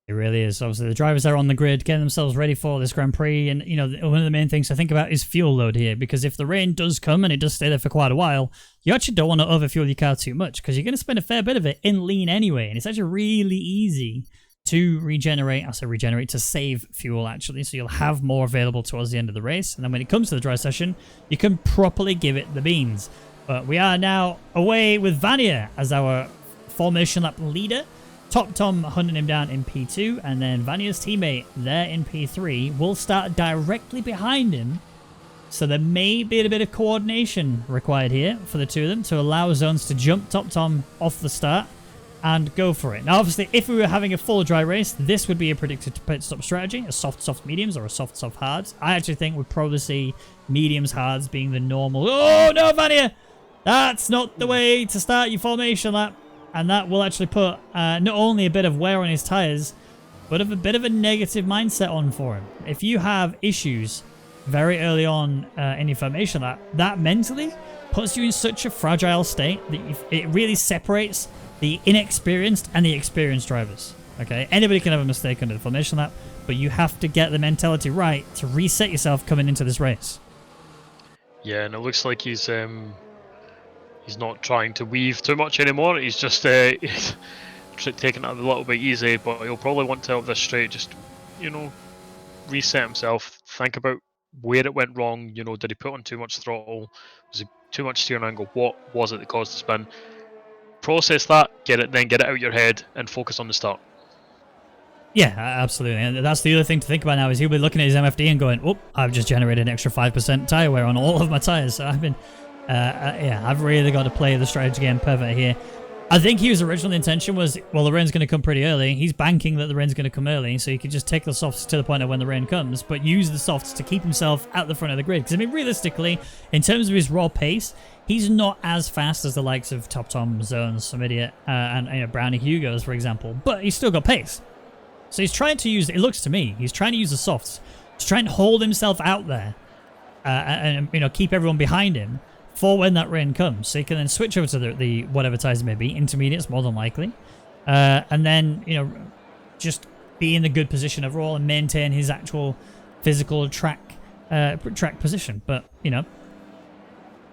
It really is. Obviously, the drivers are on the grid, getting themselves ready for this Grand Prix. And, you know, one of the main things to think about is fuel load here, because if the rain does come and it does stay there for quite a while, you actually don't want to overfuel your car too much, because you're going to spend a fair bit of it in lean anyway. And it's actually really easy to to save fuel, actually. So you'll have more available towards the end of the race. And then when it comes to the dry session, you can properly give it the beans. But we are now away with Vanya as our formation lap leader. Top Tom hunting him down in P2, and then Vanya's teammate there in P3 will start directly behind him. So there may be a bit of coordination required here for the two of them to allow Zones to jump Top Tom off the start and go for it. Now, obviously, if we were having a full dry race, this would be a predicted pit stop strategy, a soft mediums or a soft hards. I actually think we'd probably see mediums hards being the normal. Oh no, Vanya! That's not the way to start your formation lap. And that will actually put not only a bit of wear on his tyres, but a bit of a negative mindset on for him. If you have issues very early on in your formation lap, that mentally puts you in such a fragile state that it really separates the inexperienced and the experienced drivers. Okay, anybody can have a mistake under the formation lap, but you have to get the mentality right to reset yourself coming into this race. Yeah, and it looks like he's not trying to weave too much anymore. He's just taking it a little bit easy, but he'll probably want to help this straight. Just, you know, reset himself. Think about where it went wrong. You know, did he put on too much throttle? Was it too much steering angle? What was it that caused the spin? Process that, then get it out your head, and focus on the start. Yeah, absolutely. And that's the other thing to think about now, is he'll be looking at his MFD and going, "Oh, I've just generated an extra 5% tyre wear on all of my tyres." So I've been... I've really got to play the strategy game perfect here. I think his original intention was, well, the rain's going to come pretty early. He's banking that the rain's going to come early, so he could just take the softs to the point of when the rain comes, but use the softs to keep himself at the front of the grid. Because, I mean, realistically, in terms of his raw pace, he's not as fast as the likes of Top Tom, Zones, Some Idiot, and Brownie Hugos, for example, but he's still got pace. So he's trying to use, it looks to me, he's trying to use the softs to try and hold himself out there and keep everyone behind him for when that rain comes, so he can then switch over to the whatever tires it may be, intermediates more than likely, and then just be in the good position overall and maintain his actual physical track position. But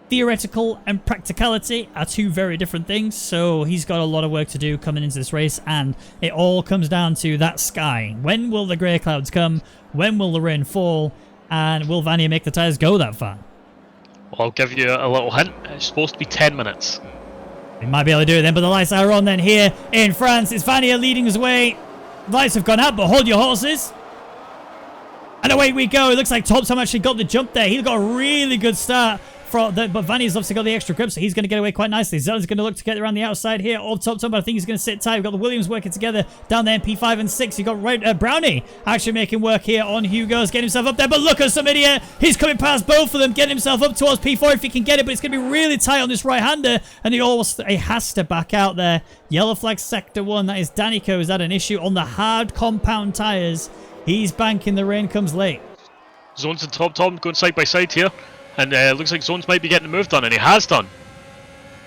theoretical and practicality are two very different things, so he's got a lot of work to do coming into this race, and it all comes down to that sky. When will the grey clouds come? When will the rain fall? And will Vanya make the tires go that far? Well, I'll give you a little hint. It's supposed to be 10 minutes. He might be able to do it then, but the lights are on then here in France. It's Vanya leading his way. The lights have gone out, but hold your horses. And away we go. It looks like Tom actually got the jump there. He got a really good start. But Vanya's obviously got the extra grip, so he's going to get away quite nicely. Zone's going to look to get around the outside here of Top, but I think he's going to sit tight. We've got the Williams working together down there in P5 and 6. You've got Brownie actually making work here on Hugo's, getting himself up there. But look at Some Idiot. He's coming past both of them, getting himself up towards P4 if he can get it, but it's going to be really tight on this right-hander, and he has to back out there. Yellow flag sector 1. That is Danico. Is that an issue on the hard compound tyres? He's banking. The rain comes late. Zones and Top going side by side here. And looks like Zones might be getting the move done, and he has done.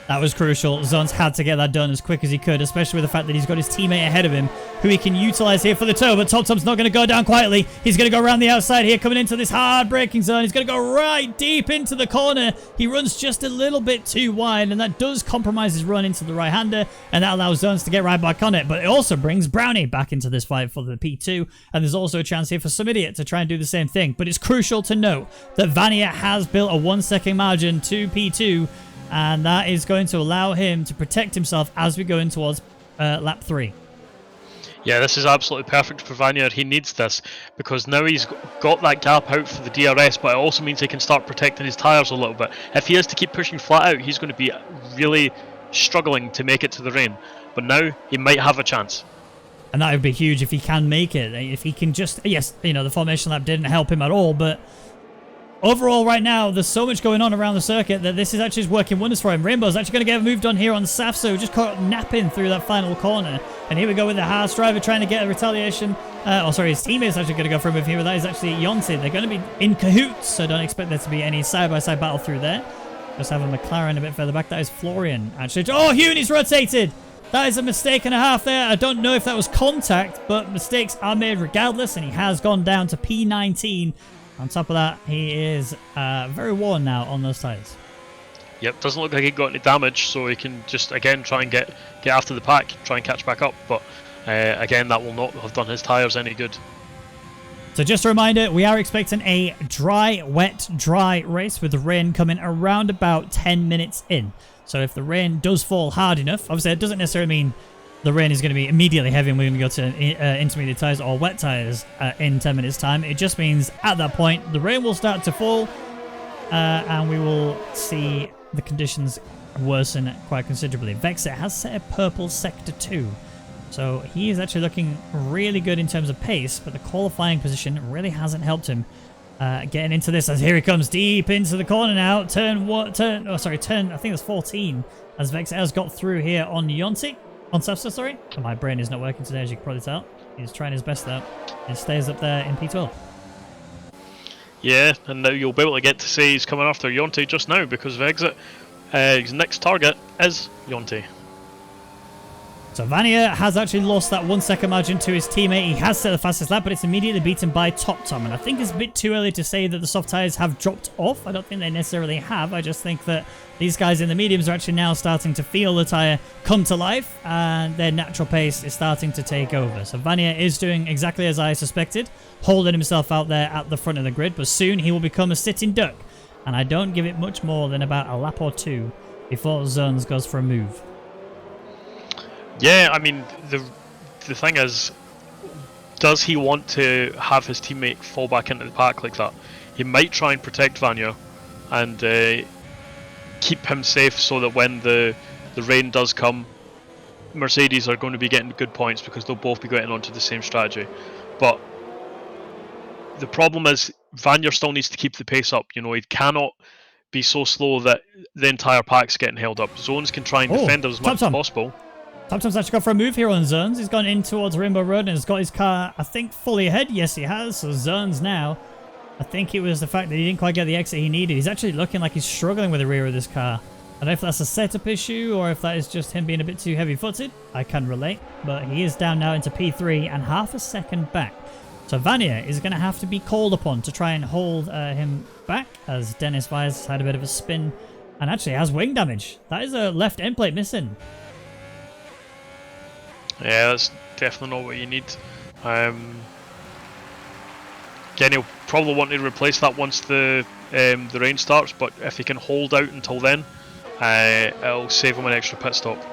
That was crucial. Zones had to get that done as quick as he could, especially with the fact that he's got his teammate ahead of him, who he can utilize here for the toe. But Tom's not going to go down quietly. He's going to go around the outside here, coming into this hard braking zone. He's going to go right deep into the corner. He runs just a little bit too wide, and that does compromise his run into the right-hander, and that allows Zones to get right back on it. But it also brings Brownie back into this fight for the P2, and there's also a chance here for Some Idiot to try and do the same thing. But it's crucial to note that Vanya has built a 1-second margin to P2, and that is going to allow him to protect himself as we go in towards lap 3. Yeah, this is absolutely perfect for Vanya. He needs this because now he's got that gap out for the DRS, but it also means he can start protecting his tyres a little bit. If he has to keep pushing flat out, he's going to be really struggling to make it to the rain. But now he might have a chance. And that would be huge if he can make it. If he can just... Yes, the formation lap didn't help him at all, but... Overall, right now, there's so much going on around the circuit that this is actually working wonders for him. Rainbow's actually going to get moved on here on Safso, just caught napping through that final corner. And here we go with the Haas driver trying to get a retaliation. His teammate's actually going to go for a move here, but that is actually Yonti. They're going to be in cahoots, so don't expect there to be any side-by-side battle through there. Just have a McLaren a bit further back. That is Florian, actually. Oh, Huni's rotated! That is a mistake and a half there. I don't know if that was contact, but mistakes are made regardless, and he has gone down to P19. On top of that, he is very worn now on those tyres. Yep, doesn't look like he got any damage, so he can just, again, try and get after the pack, try and catch back up. But, again, that will not have done his tyres any good. So just a reminder, we are expecting a dry, wet, dry race with the rain coming around about 10 minutes in. So if the rain does fall hard enough, obviously it doesn't necessarily mean the rain is going to be immediately heavy and we're going to go to intermediate tyres or wet tyres in 10 minutes time. It just means at that point the rain will start to fall and we will see the conditions worsen quite considerably. Vexit has set a purple sector 2, so he is actually looking really good in terms of pace, but the qualifying position really hasn't helped him getting into this, as here he comes deep into the corner now. Turn I think it's 14 as Vexit has got through here on Yonti. On Safsa, sorry. Oh, my brain is not working today, as you can probably tell. He's trying his best, though. He stays up there in P12. Yeah, and now you'll be able to get to say he's coming after Yonti just now because of exit. His next target is Yonti. So Vanya has actually lost that 1 second margin to his teammate. He has set the fastest lap, but it's immediately beaten by Top Tom. And I think it's a bit too early to say that the soft tyres have dropped off. I don't think they necessarily have. I just think that these guys in the mediums are actually now starting to feel the tyre come to life, and their natural pace is starting to take over. So Vanya is doing exactly as I suspected, holding himself out there at the front of the grid, but soon he will become a sitting duck. And I don't give it much more than about a lap or two before Zones goes for a move. Yeah, I mean, the thing is, does he want to have his teammate fall back into the pack like that? He might try and protect Vanya and keep him safe so that when the rain does come, Mercedes are going to be getting good points because they'll both be getting onto the same strategy. But the problem is Vanya still needs to keep the pace up. You know, he cannot be so slow that the entire pack's getting held up. Zones can try and defend as much as possible. TomTom's actually gone for a move here on Zones. He's gone in towards Rainbow Road and has got his car, I think, fully ahead. Yes, he has. So Zones now, I think it was the fact that he didn't quite get the exit he needed. He's actually looking like he's struggling with the rear of this car. I don't know if that's a setup issue or if that is just him being a bit too heavy-footed. I can relate. But he is down now into P3 and half a second back. So Vanya is going to have to be called upon to try and hold him back, as Dennis Vyers had a bit of a spin and actually has wing damage. That is a left end plate missing. Yeah, that's definitely not what you need. Again, he'll probably want to replace that once the rain starts, but if he can hold out until then, it'll save him an extra pit stop.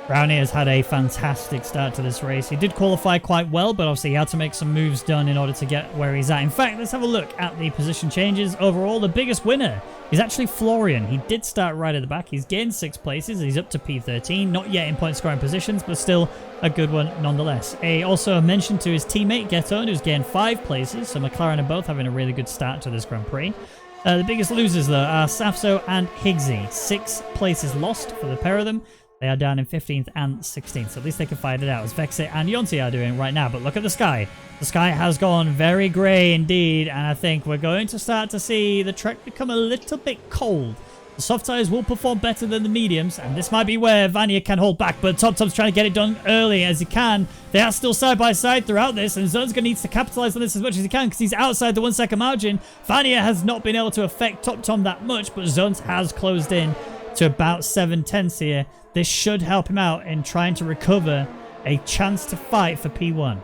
Brownie has had a fantastic start to this race. He did qualify quite well, but obviously he had to make some moves done in order to get where he's at. In fact, let's have a look at the position changes. Overall, the biggest winner is actually Florian. He did start right at the back. He's gained 6 places. He's up to P13. Not yet in point scoring positions, but still a good one nonetheless. Also a mention to his teammate, Geton, who's gained 5 places. So McLaren are both having a really good start to this Grand Prix. The biggest losers, though, are Safso and Higgsy. 6 places lost for the pair of them. They are down in 15th and 16th, so at least they can fight it out, as Vexit and Yonti are doing right now. But look at the sky. The sky has gone very grey indeed, and I think we're going to start to see the track become a little bit cold. The soft tyres will perform better than the mediums, and this might be where Vanya can hold back, but TomTom's trying to get it done early as he can. They are still side by side throughout this, and Zone's going to need to capitalise on this as much as he can because he's outside the 1 second margin. Vanya has not been able to affect TomTom that much, but Zones has closed in to about 7/10 here. This should help him out in trying to recover a chance to fight for P1.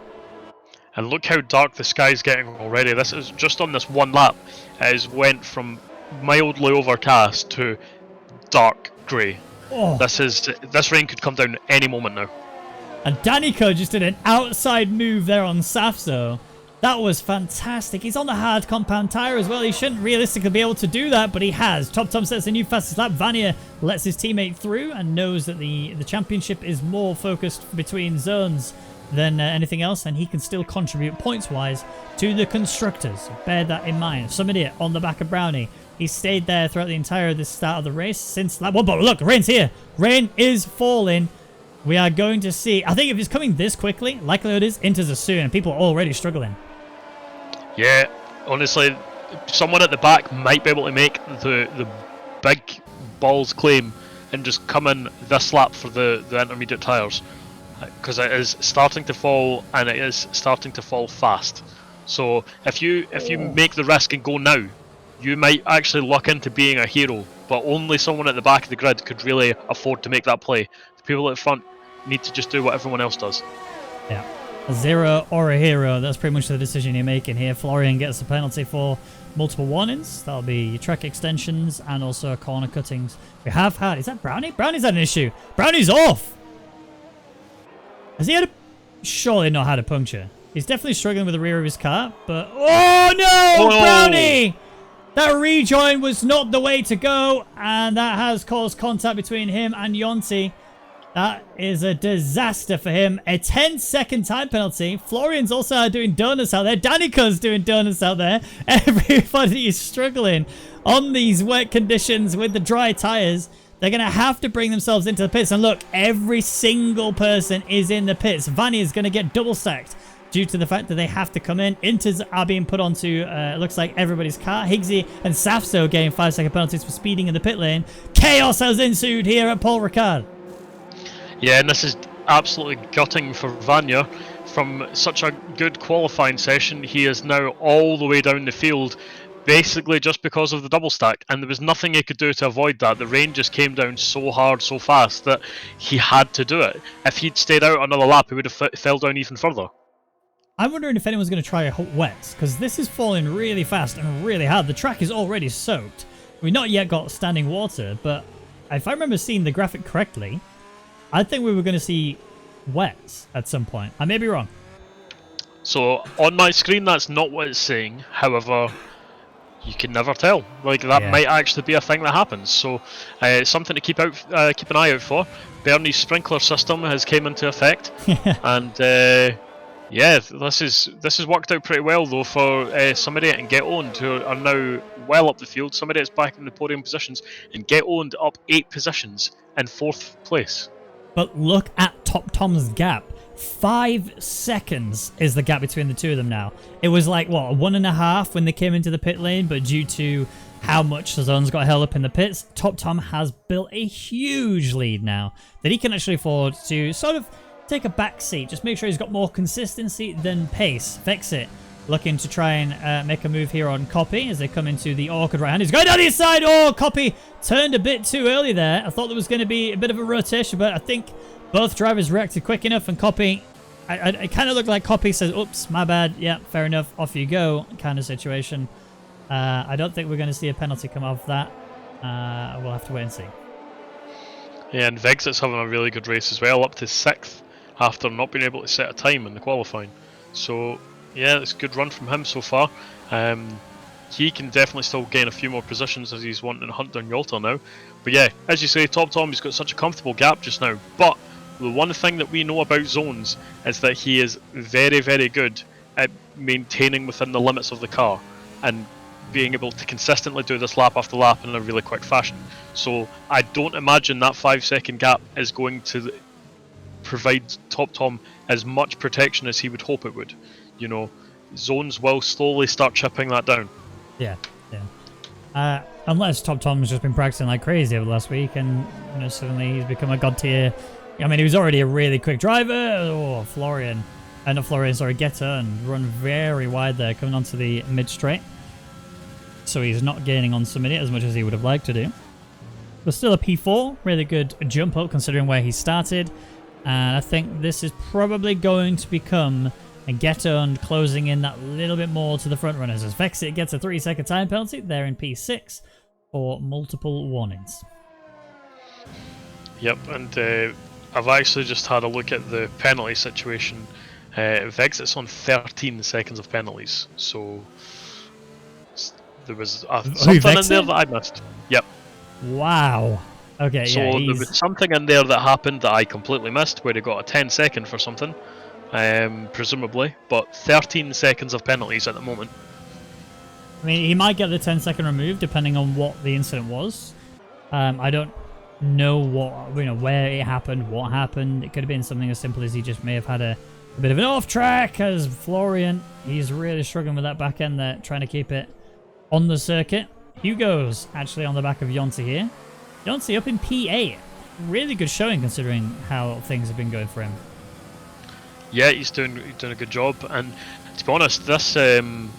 And look how dark the sky's getting already. This is just on this one lap. It has went from mildly overcast to dark grey. Oh. This rain could come down any moment now. And Danico just did an outside move there on Safso. That was fantastic. He's on the hard compound tyre as well. He shouldn't realistically be able to do that, but he has. TomTom sets a new fastest lap. Vanya lets his teammate through and knows that the championship is more focused between zones than anything else, and he can still contribute points-wise to the constructors. So bear that in mind. Some idiot on the back of Brownie. He stayed there throughout the entire of this start of the race since lap 1. But look, rain's here. Rain is falling. We are going to see. I think if it's coming this quickly, likelihood is Inters are soon, and people are already struggling. Yeah, honestly, someone at the back might be able to make the big balls claim and just come in this lap for the intermediate tyres, because it is starting to fall, and it is starting to fall fast. So if you make the risk and go now, you might actually luck into being a hero, but only someone at the back of the grid could really afford to make that play. The people at the front need to just do what everyone else does. Yeah. A zero or a hero. That's pretty much the decision you're making here. Florian gets a penalty for multiple warnings. That'll be track extensions and also corner cuttings. We have had... Is that Brownie? Brownie's had an issue. Brownie's off! Has he had a... Surely not had a puncture. He's definitely struggling with the rear of his car, but... Oh, no! Oh. Brownie! That rejoin was not the way to go, and that has caused contact between him and Yonti. That is a disaster for him. A 10-second time penalty. Florian's also doing donuts out there. Danico's doing donuts out there. Everybody is struggling on these wet conditions with the dry tyres. They're going to have to bring themselves into the pits. And look, every single person is in the pits. Vanya is going to get double stacked due to the fact that they have to come in. Inters are being put onto, it looks like, everybody's car. Higgsy and Safso getting 5-second penalties for speeding in the pit lane. Chaos has ensued here at Paul Ricard. Yeah, and this is absolutely gutting for Vanya. From such a good qualifying session, he is now all the way down the field, basically just because of the double stack, and there was nothing he could do to avoid that. The rain just came down so hard, so fast, that he had to do it. If he'd stayed out another lap, he would have fell down even further. I'm wondering if anyone's going to try wets, because this is falling really fast and really hard. The track is already soaked. We've not yet got standing water, but if I remember seeing the graphic correctly, I think we were going to see wets at some point. I may be wrong. So on my screen, that's not what it's saying. However, you can never tell. Like that Yeah. might actually be a thing that happens. So it's something to keep an eye out for. Bernie's sprinkler system has came into effect, and yeah, this is worked out pretty well though for somebody and Get Owned, who are now well up the field. Somebody that's back in the podium positions, and Get Owned up 8 positions in 4th place. But look at Top Tom's gap. 5 seconds is the gap between the two of them now. It was like, what, 1.5 when they came into the pit lane, but due to how much the zones got held up in the pits, Top Tom has built a huge lead now that he can actually afford to sort of take a back seat. Just make sure he's got more consistency than pace. Fix it. Looking to try and make a move here on Copy as they come into the awkward right hand. He's going down the inside. Oh, Copy turned a bit too early there. I thought there was going to be a bit of a rotation, but I think both drivers reacted quick enough, and Copy, it kind of looked like Copy says, oops, my bad. Yeah, fair enough. Off you go kind of situation. I don't think we're going to see a penalty come off that. We'll have to wait and see. Yeah, and Vexit's having a really good race as well, up to 6th after not being able to set a time in the qualifying. So yeah, it's a good run from him so far. He can definitely still gain a few more positions as he's wanting to hunt down Yalter now. But yeah, as you say, Top Tom, he's got such a comfortable gap just now. But the one thing that we know about zones is that he is very, very good at maintaining within the limits of the car and being able to consistently do this lap after lap in a really quick fashion. So I don't imagine that 5-second gap is going to provide Top Tom as much protection as he would hope it would. You know, zones will slowly start chipping that down. Yeah, yeah. Unless Top Tom's just been practicing like crazy over the last week, and suddenly he's become a god tier. I mean, he was already a really quick driver. Oh, Florian, not Florian, sorry, Getter, and run very wide there, coming onto the mid straight. So he's not gaining on Summit as much as he would have liked to do. But still a P4, really good jump up considering where he started. And I think this is probably going to become a Get-Owned closing in that little bit more to the front runners as Vexit gets a 3-second time penalty. They're in P6 for multiple warnings. Yep, and I've actually just had a look at the penalty situation. Vexit's on 13 seconds of penalties, so there was something in there that I missed. Yep. Wow. Okay, so yeah, there was something in there that happened that I completely missed, where he got a 10-second for something, presumably, but 13 seconds of penalties at the moment. I mean, he might get the 10-second removed depending on what the incident was. I don't know where it happened, what happened. It could have been something as simple as he just may have had a bit of an off track, as Florian, he's really struggling with that back end there, trying to keep it on the circuit. Hugo's actually on the back of Yonti here. Yonti up in P8. Really good showing considering how things have been going for him. Yeah, he's doing a good job, and to be honest, this the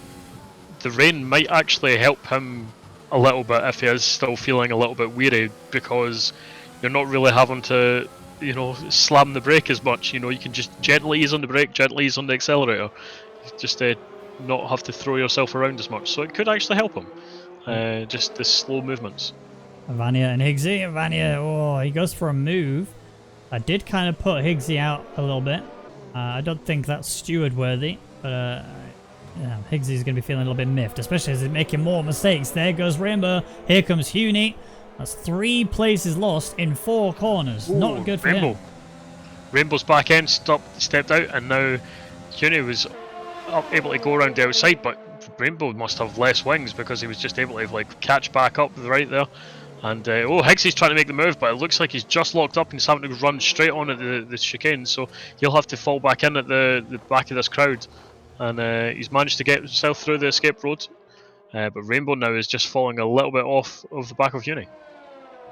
rain might actually help him a little bit if he is still feeling a little bit weary, because you're not really having to, slam the brake as much. You can just gently ease on the brake, gently ease on the accelerator, just not have to throw yourself around as much. So it could actually help him, just the slow movements. Vanya and Higgsy. Vanya, oh, he goes for a move. I did kind of put Higgsy out a little bit. I don't think that's steward worthy, but Higgsy's going to be feeling a little bit miffed, especially as he's making more mistakes. There goes Rainbow. Here comes Huni. That's 3 places lost in 4 corners. Ooh, not good for him. Rainbow's back end stepped out, and now Huni was able to go around the outside, but Rainbow must have less wings because he was just able to catch back up right there. And Higgsy's trying to make the move, but it looks like he's just locked up and he's having to run straight on at the chicane, so he'll have to fall back in at the back of this crowd. And he's managed to get himself through the escape road, but Rainbow now is just falling a little bit off of the back of Uni.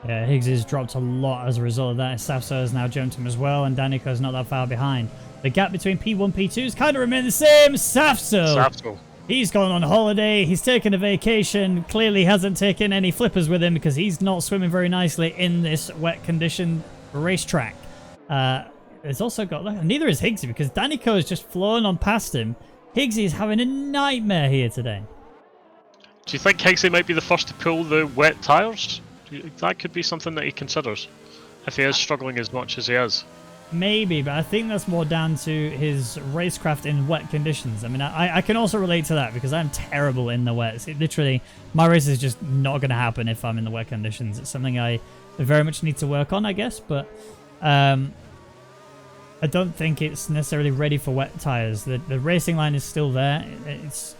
Yeah, Higgs has dropped a lot as a result of that. Safso has now jumped him as well, and Danico's not that far behind. The gap between P1 P2 has kind of remained the same. Safso. He's gone on holiday. He's taken a vacation. Clearly hasn't taken any flippers with him because he's not swimming very nicely in this wet condition racetrack. It's also got... Neither is Higgsy because Danico has just flown on past him. Higgsy is having a nightmare here today. Do you think Higgsy might be the first to pull the wet tyres? That could be something that he considers if he is struggling as much as he is. Maybe, but I think that's more down to his racecraft in wet conditions. I mean, I can also relate to that because I'm terrible in the wet. Literally, my race is just not going to happen if I'm in the wet conditions. It's something I very much need to work on, I guess, but I don't think it's necessarily ready for wet tires. The racing line is still there. It's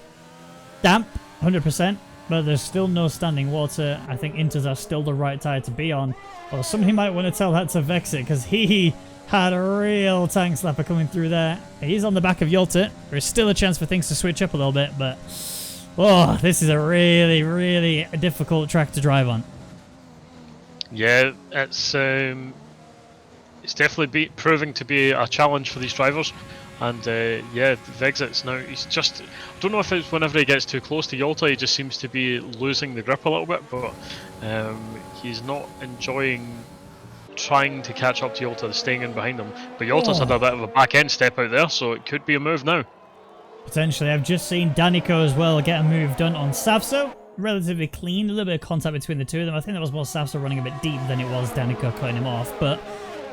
damp, 100%, but there's still no standing water. I think Inters are still the right tire to be on. Or somebody might want to tell that to Vexit because he had a real tank slapper coming through there. He's on the back of Yolta. There is still a chance for things to switch up a little bit, but oh, this is a really, really difficult track to drive on. Yeah, it's definitely proving to be a challenge for these drivers. And yeah, Vexit's now, he's just, I don't know if it's whenever he gets too close to Yolta, he just seems to be losing the grip a little bit, but he's not enjoying trying to catch up to Yolta, staying in behind him. But Yolta's had a bit of a back end step out there, so it could be a move now. Potentially. I've just seen Danico as well get a move done on Savso. Relatively clean, a little bit of contact between the two of them. I think that was more Savso running a bit deep than it was Danico cutting him off, but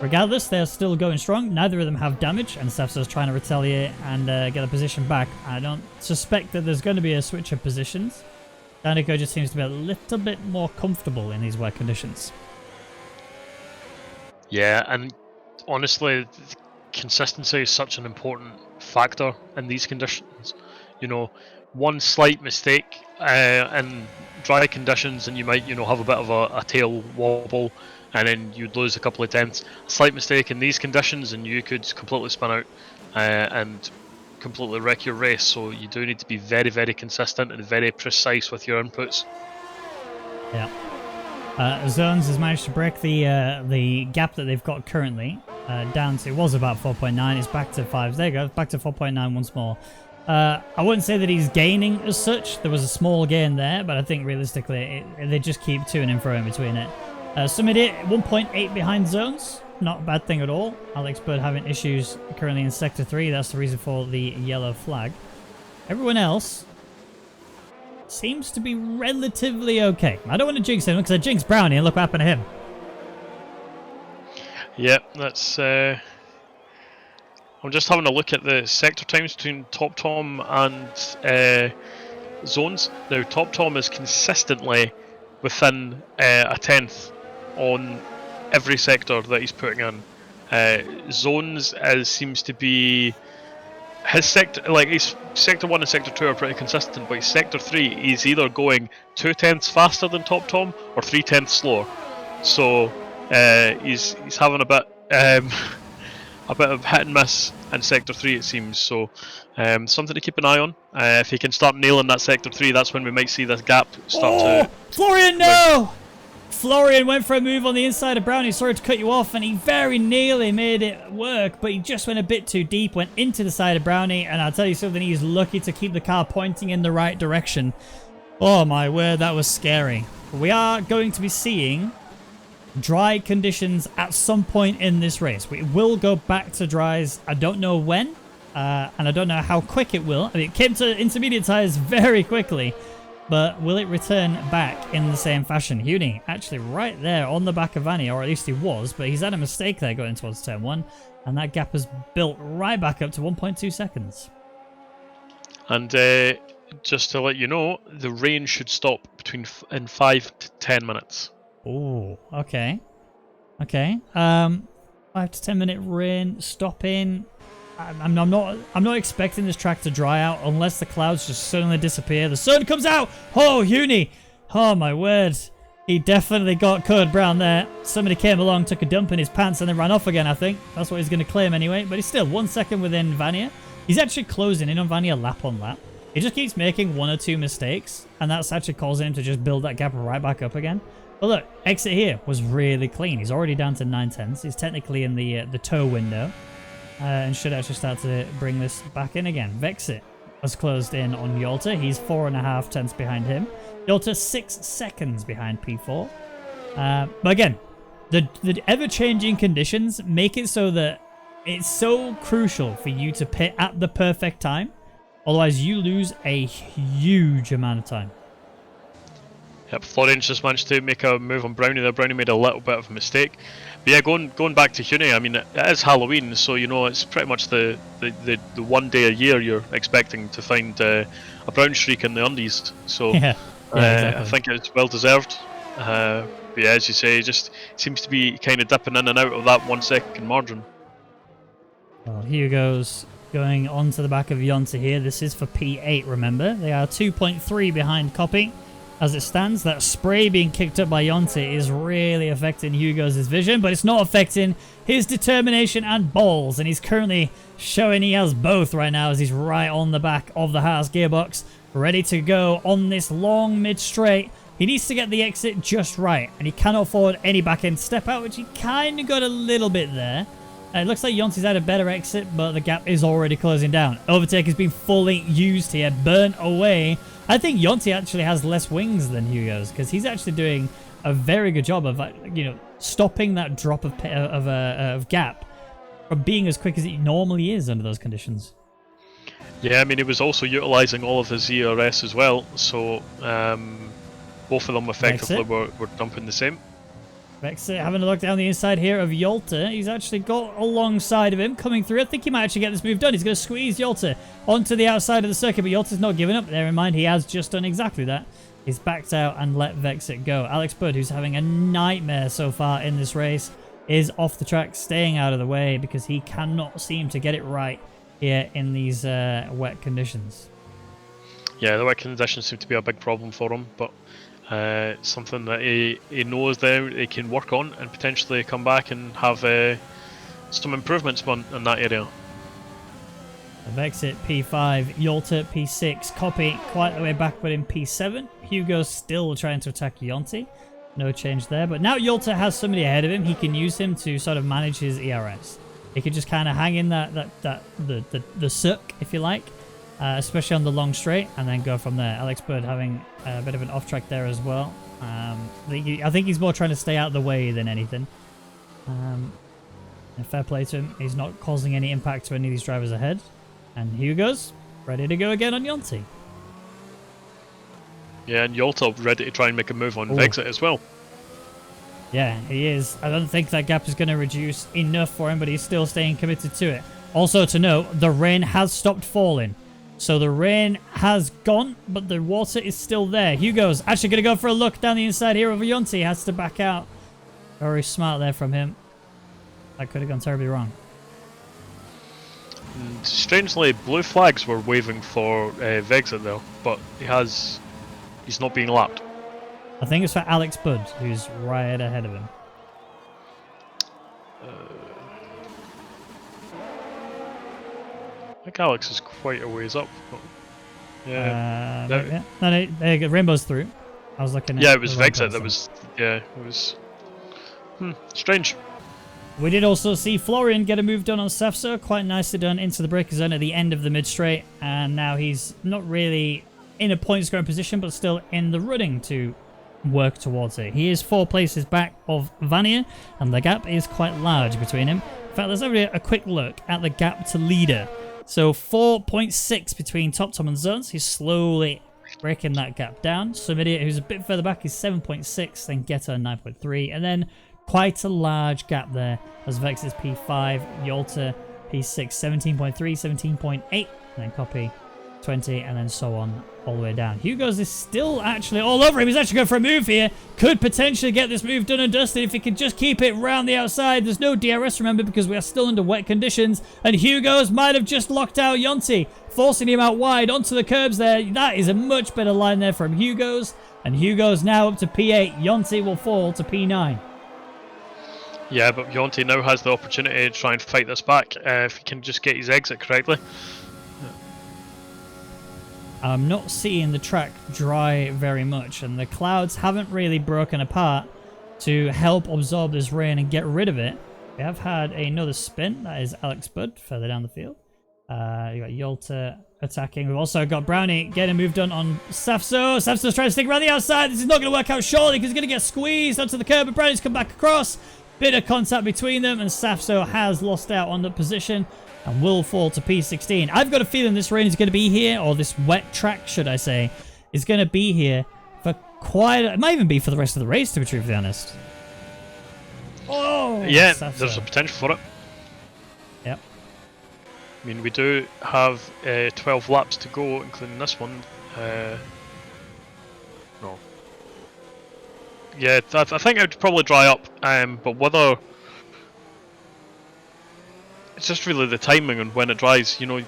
regardless, they're still going strong. Neither of them have damage, and Savso's trying to retaliate and get a position back. I don't suspect that there's going to be a switch of positions. Danico just seems to be a little bit more comfortable in these wet conditions. Yeah, and honestly, consistency is such an important factor in these conditions. You know, one slight mistake in dry conditions and you might, have a bit of a tail wobble and then you'd lose a couple of tenths. A slight mistake in these conditions and you could completely spin out and completely wreck your race. So you do need to be very, very consistent and very precise with your inputs. Yeah. Zones has managed to break the gap that they've got currently down to, it was about 4.9, it's back to 5. There you go, back to 4.9 once more. I wouldn't say that he's gaining as such. There was a small gain there, but I think realistically they just keep to and fro in between it. Summit 1.8 behind Zones, not a bad thing at all. Alex Bird having issues currently in Sector 3, that's the reason for the yellow flag. Everyone else seems to be relatively okay. I don't want to jinx him because I jinxed Brownie and look what happened to him. Yeah, that's... I'm just having a look at the sector times between Top Tom and Zones. Now, Top Tom is consistently within a tenth on every sector that he's putting in. Zones seems to be... His sector, his sector 1 and sector 2 are pretty consistent, but his sector 3, he's either going 2 tenths faster than Top Tom or 3 tenths slower. So he's having a bit of hit and miss in sector 3, it seems. So something to keep an eye on. If he can start nailing that sector 3, that's when we might see this gap start to. Florian, no! Florian went for a move on the inside of Brownie. Sorry to cut you off, and he very nearly made it work, but he just went a bit too deep, went into the side of Brownie, and I'll tell you something, he's lucky to keep the car pointing in the right direction. Oh my word, that was scary. We are going to be seeing dry conditions at some point in this race. We will go back to dries. I don't know when, and I don't know how quick it will. I mean, it came to intermediate tires very quickly. But will it return back in the same fashion? Huni actually right there on the back of Vanny, or at least he was, but he's had a mistake there going towards turn 1, and that gap has built right back up to 1.2 seconds. And just to let you know, the rain should stop in 5 to 10 minutes. Oh, okay. Okay. 5 to 10 minute rain stopping. I'm not expecting this track to dry out unless the clouds just suddenly disappear. The sun comes out. Oh, Huni. Oh, my word. He definitely got Code Brown there. Somebody came along, took a dump in his pants, and then ran off again, I think. That's what he's going to claim anyway. But he's still 1 second within Vania. He's actually closing in on Vania lap on lap. He just keeps making 1 or 2 mistakes, and that's actually causing him to just build that gap right back up again. But look, exit here was really clean. He's already down to 9 tenths. He's technically in the tow window. And should actually start to bring this back in again. Vexit has closed in on Yolta. He's 4.5 tenths behind him. Yolta 6 seconds behind P4. But again, the ever-changing conditions make it so that it's so crucial for you to pit at the perfect time. Otherwise, you lose a huge amount of time. Yep, Florian's just managed to make a move on Brownie there. Brownie made a little bit of a mistake. But yeah, going back to Hune, I mean, it is Halloween, so you know it's pretty much the one day a year you're expecting to find a brown streak in the undies. So Yeah, exactly. I think it's well deserved. But yeah, as you say, it just seems to be kind of dipping in and out of that 1 second margin. Well, Hugo's going onto the back of Yonta here. This is for P8, remember. They are 2.3 behind Copy. As it stands, that spray being kicked up by Yonta is really affecting Hugo's vision, but it's not affecting his determination and balls. And he's currently showing he has both right now as he's right on the back of the Haas gearbox, ready to go on this long mid-straight. He needs to get the exit just right, and he cannot afford any back-end step out, which he kind of got a little bit there. It looks like Yonta's had a better exit, but the gap is already closing down. Overtake has been fully used here, burnt away. I think Yonta actually has less wings than Hugo's, because he's actually doing a very good job of, you know, stopping that drop of gap from being as quick as it normally is under those conditions. Yeah, I mean, he was also utilising all of his ERS as well, so both of them effectively were dumping the same. Vexit having a look down the inside here of Yolta. He's actually got alongside of him coming through. I think he might actually get this move done. He's going to squeeze Yolta onto the outside of the circuit, but Yolta's not giving up. Bear in mind, he has just done exactly that. He's backed out and let Vexit go. Alex Bud, who's having a nightmare so far in this race, is off the track, staying out of the way because he cannot seem to get it right here in these wet conditions. Yeah, the wet conditions seem to be a big problem for him, but something that he knows that he can work on and potentially come back and have some improvements in that area. Vexit P5, Yolta P6, Copy quite the way backward in P7. Hugo's still trying to attack Yonti. No change there, but now Yolta has somebody ahead of him. He can use him to sort of manage his ERS. He can just kind of hang in the suck, if you like. Especially on the long straight, and then go from there. Alex Bird having a bit of an off track there as well. I think he's more trying to stay out of the way than anything. Fair play to him. He's not causing any impact to any of these drivers ahead. And Hugo's ready to go again on Yonti. Yeah, and Yolta ready to try and make a move on Vexit as well. Yeah, he is. I don't think that gap is going to reduce enough for him, but he's still staying committed to it. Also to note, the rain has stopped falling. So the rain has gone, but the water is still there. Hugo's actually going to go for a look down the inside here of Yonti. Has to back out. Very smart there from him. That could have gone terribly wrong. And strangely, blue flags were waving for Vexit though, but he's not being lapped. I think it's for Alex Bud, who's right ahead of him. I think Alex is quite a ways up. But yeah. No, there you go. Rainbow's through. I was looking at. Yeah, it was Vexit that was. Yeah, it was. Strange. We did also see Florian get a move done on Safso. Quite nicely done into the breaker zone at the end of the mid straight, and now he's not really in a point scoring position, but still in the running to work towards it. He is 4 places back of Vania, and the gap is quite large between him. In fact, let's have a quick look at the gap to leader. So 4.6 between Tom and Zones. He's slowly breaking that gap down. Sumidia, who's a bit further back, is 7.6. Then Getter 9.3. And then quite a large gap there as Vex is P5, Yolta P6, 17.3, 17.8. And then Copy 20, and then so on all the way down. Hugo's is still actually all over him. He's actually going for a move here. Could potentially get this move done and dusted if he could just keep it round the outside. There's no DRS, remember, because we are still under wet conditions. And Hugo's might have just locked out Yonti, forcing him out wide onto the curbs there. That is a much better line there from Hugo's. And Hugo's now up to P8. Yonti will fall to P9. Yeah, but Yonti now has the opportunity to try and fight this back if he can just get his exit correctly. I'm not seeing the track dry very much, and the clouds haven't really broken apart to help absorb this rain and get rid of it. We have had another spin. That is Alex Bud further down the field. You got Yolta attacking. We've also got Brownie getting a move done on Safso. Safso's trying to stick around the outside. This is not going to work out surely because he's going to get squeezed onto the curb, and Brownie's come back across. Bit of contact between them, and Safso has lost out on the position and will fall to P16. I've got a feeling this rain is going to be here, or this wet track, should I say, is going to be here for quite. It might even be for the rest of the race, to be truthfully honest. Oh, yeah, there's a potential for it. Yep. I mean, we do have 12 laps to go, including this one. No. Yeah, I think it would probably dry up, but whether... It's just really the timing on when it dries, you know,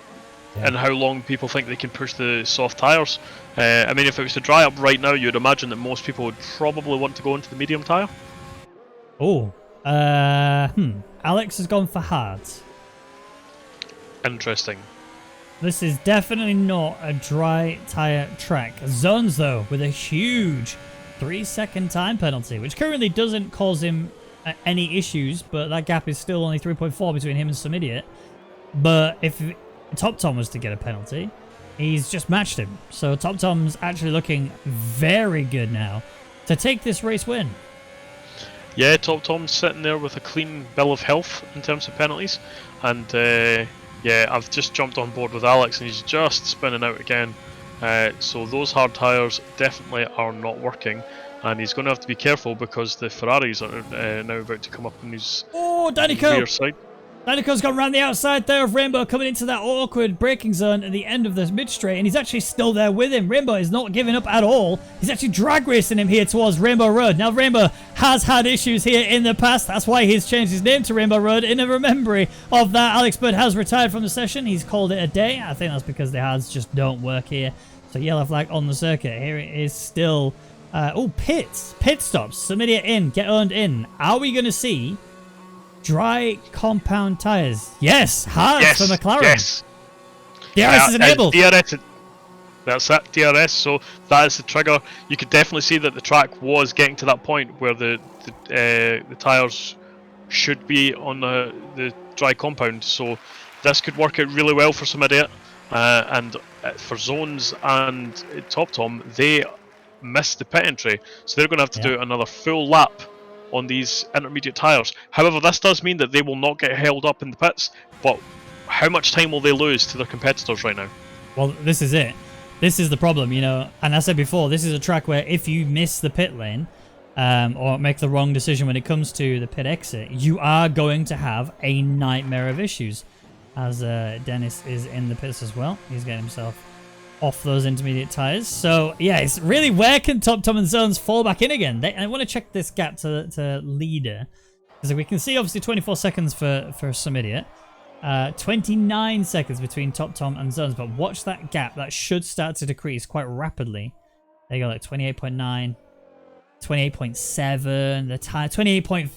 and how long people think they can push the soft tyres. I mean, if it was to dry up right now, you'd imagine that most people would probably want to go into the medium tyre. Oh. Alex has gone for hard. Interesting. This is definitely not a dry tyre track. Zones, though, with a huge 3-second time penalty, which currently doesn't cause him any issues, but that gap is still only 3.4 between him and some idiot. But if Top Tom was to get a penalty, he's just matched him. So Top Tom's actually looking very good now to take this race win. Yeah, Top Tom's sitting there with a clean bill of health in terms of penalties, and yeah, I've just jumped on board with Alex and he's just spinning out again. So those hard tyres definitely are not working, and he's going to have to be careful because the Ferraris are now about to come up on his rear side. Danico's gone around the outside there of Rainbow, coming into that awkward braking zone at the end of the mid-straight, and he's actually still there with him. Rainbow is not giving up at all. He's actually drag racing him here towards Rainbow Road. Now, Rainbow has had issues here in the past. That's why he's changed his name to Rainbow Road. In a remembering of that, Alex Bird has retired from the session. He's called it a day. I think that's because the hards just don't work here. So, yellow flag on the circuit. Here it is still. Pits. Pit stops. Submit it in. Get owned in. Are we going to see dry compound tyres? Yes, hard for McLaren. Yes. DRS is enabled. DRS, that's that, DRS, so that is the trigger. You could definitely see that the track was getting to that point where the tyres should be on the dry compound, so this could work out really well for some idiot. And for Zones and Top Tom, they missed the pit entry, so they're going to have to do another full lap on these intermediate tyres. However, this does mean that they will not get held up in the pits, but how much time will they lose to their competitors right now? Well, this is it. This is the problem, you know, and I said before, this is a track where if you miss the pit lane or make the wrong decision when it comes to the pit exit, you are going to have a nightmare of issues. As Dennis is in the pits as well. He's getting himself off those intermediate tyres. So, yeah, it's really where can Top Tom and Zones fall back in again? I want to check this gap to leader. Because we can see, obviously, 24 seconds for some idiot. 29 seconds between Top Tom and Zones. But watch that gap. That should start to decrease quite rapidly. There you go, like 28.9. 28.7. The tire, 28.5.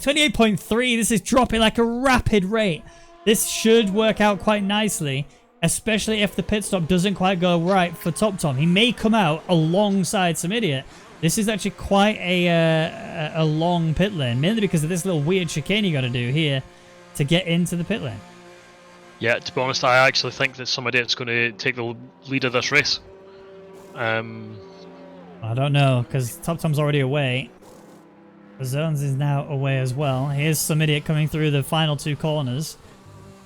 28.3. This is dropping like a rapid rate. This should work out quite nicely, especially if the pit stop doesn't quite go right for Top Tom. He may come out alongside some idiot. This is actually quite a long pit lane, mainly because of this little weird chicane you got to do here to get into the pit lane. Yeah, to be honest, I actually think that some idiot's going to take the lead of this race. I don't know, because Top Tom's already away. The Zones is now away as well. Here's some idiot coming through the final two corners.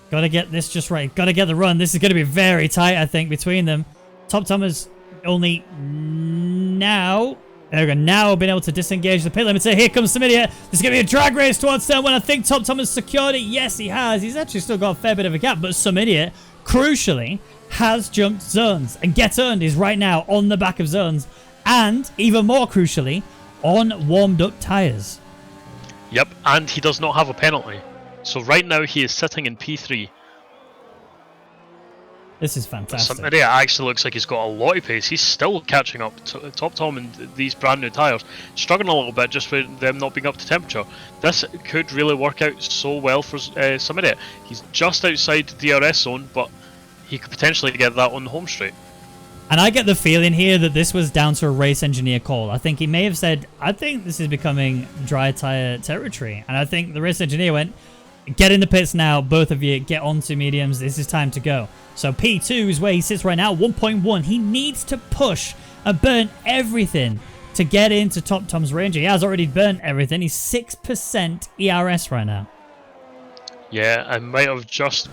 Got to get this just right. Got to get the run. This is going to be very tight, I think, between them. Top Tom has only now... There we go. Now been able to disengage the pit limiter. Here comes some idiot. There's going to be a drag race towards turn one. I think Top Tom has secured it. Yes, he has. He's actually still got a fair bit of a gap. But some idiot, crucially, has jumped Zones. And Get Earned is right now on the back of Zones. And, even more crucially, on warmed-up tyres. Yep, and he does not have a penalty. So right now he is sitting in P3. This is fantastic. Some idiot actually looks like he's got a lot of pace. He's still catching up. Top Tom and these brand new tyres. Struggling a little bit just for them not being up to temperature. This could really work out so well for some idiot. He's just outside the DRS zone, but he could potentially get that on the home straight. And I get the feeling here that this was down to a race engineer call. I think he may have said, I think this is becoming dry tyre territory. And I think the race engineer went, get in the pits now, both of you, get onto mediums, this is time to go. So P2 is where he sits right now, 1.1. He needs to push and burn everything to get into Top Tom's range. He has already burnt everything. He's 6% ERS right now. Yeah, I might have just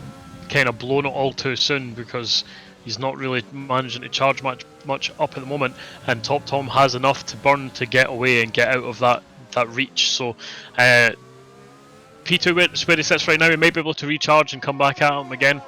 kind of blown it all too soon because He's not really managing to charge much up at the moment, and Top Tom has enough to burn to get away and get out of that reach. So P2 is where he sits right now. He may be able to recharge and come back at him again,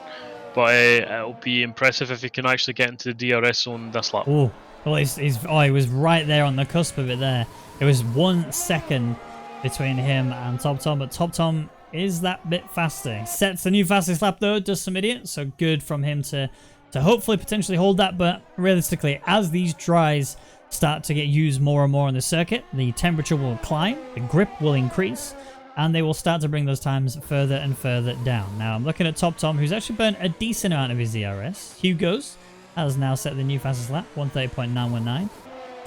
but it'll be impressive if he can actually get into the DRS zone this lap. Oh, well, he was right there on the cusp of it there. It was 1 second between him and Top Tom, but Top Tom is that bit faster. He sets the new fastest lap though, does some idiot, so good from him to hopefully potentially hold that. But realistically, as these dries start to get used more and more on the circuit, the temperature will climb, the grip will increase, and they will start to bring those times further and further down. Now I'm looking at Top Tom, who's actually burnt a decent amount of his DRS. Hugo's has now set the new fastest lap, 130.919.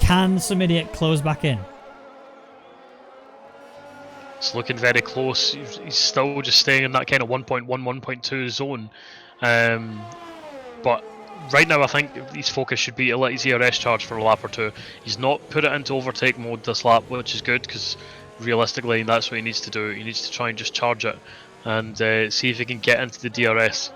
Can some idiot close back in? It's looking very close. He's still just staying in that kind of 1.1, 1.2 zone. But right now I think his focus should be to let his ERS charge for a lap or two. He's not put it into overtake mode this lap, which is good, because realistically that's what he needs to do. He needs to try and just charge it and see if he can get into the DRS.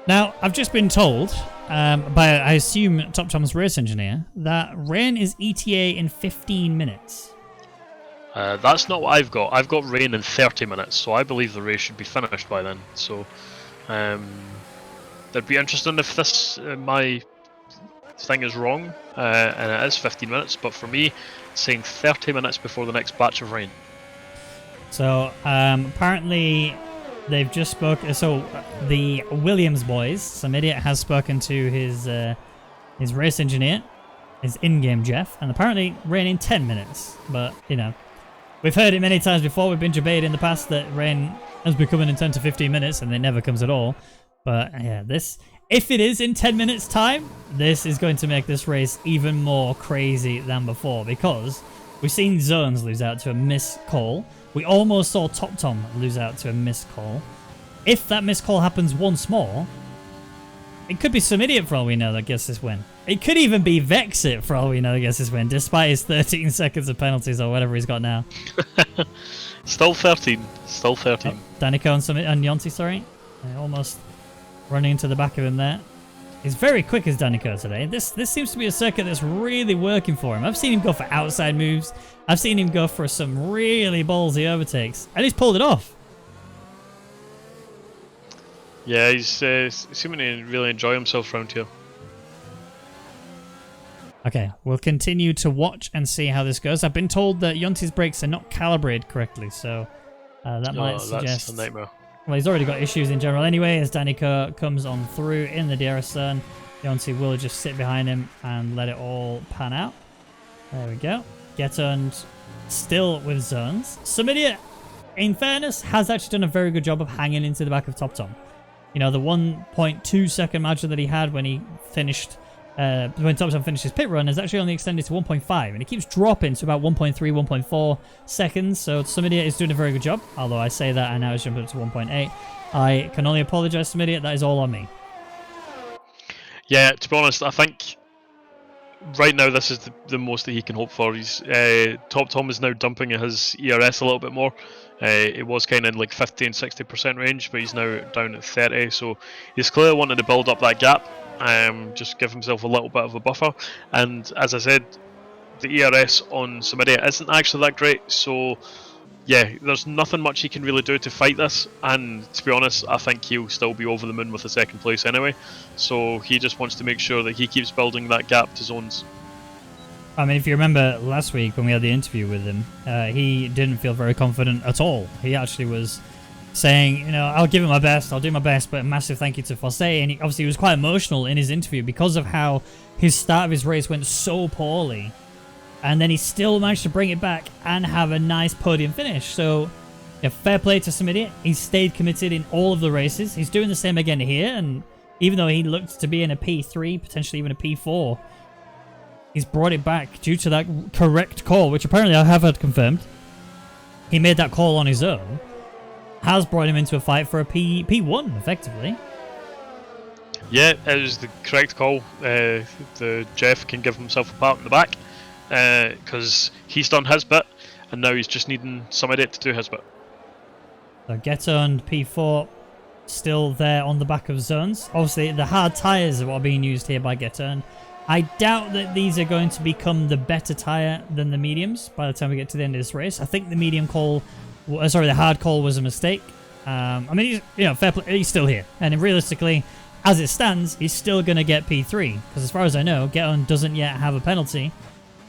Now, I've just been told by, I assume, Top Tom's race engineer, that rain is ETA in 15 minutes. That's not what I've got. I've got rain in 30 minutes, so I believe the race should be finished by then. So, that'd be interesting if this my thing is wrong, and it is 15 minutes. But for me, it's saying 30 minutes before the next batch of rain. So apparently, they've just spoken. So the Williams boys, some idiot has spoken to his race engineer, his in-game Jeff, and apparently rain in 10 minutes. But you know, we've heard it many times before. We've been debated in the past that rain has been coming in 10 to 15 minutes, and it never comes at all. But yeah, if it is in 10 minutes time, this is going to make this race even more crazy than before, because we've seen Zones lose out to a missed call. We almost saw Top Tom lose out to a missed call. If that missed call happens once more, it could be some idiot for all we know that gets this win. It could even be Vexit for all we know that gets this win, despite his 13 seconds of penalties or whatever he's got now. Still 13. Still 13. Oh, Danica and Yonti, sorry. Almost running into the back of him there. He's very quick as Danica today. This seems to be a circuit that's really working for him. I've seen him go for outside moves. I've seen him go for some really ballsy overtakes. And he's pulled it off. Yeah, he's seeming to really enjoy himself around here. Okay, we'll continue to watch and see how this goes. I've been told that Yonti's brakes are not calibrated correctly, so that might suggest... That's a nightmare. Well, he's already got issues in general anyway. As Danica comes on through in the DRS zone, Yonti will just sit behind him and let it all pan out. There we go. Getund still with zones. Some idiot, in fairness, has actually done a very good job of hanging into the back of Top Tom. You know, the 1.2 second margin that he had when he finished, when Top Tom finished his pit run has actually only extended to 1.5, and it keeps dropping to about 1.3, 1.4 seconds. So some idiot is doing a very good job. Although I say that and now it's jumping up to 1.8. I can only apologise to some idiot. That is all on me. Yeah, to be honest, I think right now this is the most that he can hope for. He's Top Tom is now dumping his ERS a little bit more. It was kind of in like 50-60% range, but he's now down at 30. So he's clearly wanting to build up that gap. Just give himself a little bit of a buffer. And as I said, the ERS on Samaria isn't actually that great. So yeah, there's nothing much he can really do to fight this. And to be honest, I think he'll still be over the moon with the second place anyway. So he just wants to make sure that he keeps building that gap to zones. I mean, if you remember last week when we had the interview with him, he didn't feel very confident at all. He actually was saying, you know, I'll give it my best, I'll do my best, but a massive thank you to Fosse. And he was quite emotional in his interview because of how his start of his race went so poorly. And then he still managed to bring it back and have a nice podium finish. So, yeah, fair play to Samidia. He's stayed committed in all of the races. He's doing the same again here. And even though he looked to be in a P3, potentially even a P4, he's brought it back due to that correct call, which apparently I have had confirmed. He made that call on his own. Has brought him into a fight for a P1, effectively. Yeah, it was the correct call. The Jeff can give himself a pat on the back because he's done his bit, and now he's just needing somebody to do his bit. So Getund P4, still there on the back of zones. Obviously, the hard tyres are what are being used here by Getturn. I doubt that these are going to become the better tyre than the mediums by the time we get to the end of this race. I think the the hard call was a mistake. I mean, fair play, he's still here. And realistically, as it stands, he's still going to get P3. Because as far as I know, Getturn doesn't yet have a penalty.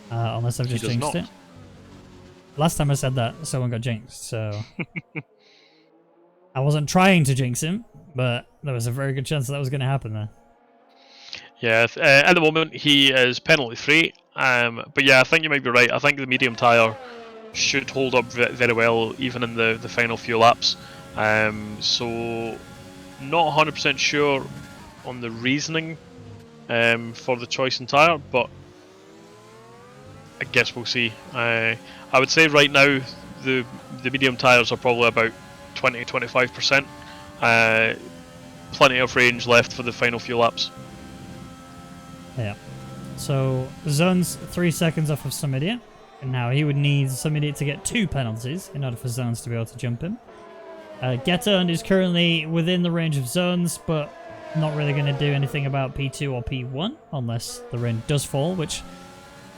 Unless I've just jinxed it. Last time I said that, someone got jinxed, so... I wasn't trying to jinx him, but there was a very good chance that was going to happen there. Yeah, at the moment he is penalty free, but yeah, I think you might be right. I think the medium tyre should hold up very well even in the final few laps. So not 100% sure on the reasoning for the choice in tyre, but I guess we'll see. I would say right now the medium tyres are probably about 20-25%. Plenty of range left for the final few laps. Yeah. So Zone's 3 seconds off of Sumidiot, and now he would need Sumidiot to get 2 penalties in order for Zones to be able to jump him. Getturn is currently within the range of Zones, but not really going to do anything about P2 or P1 unless the rain does fall, which,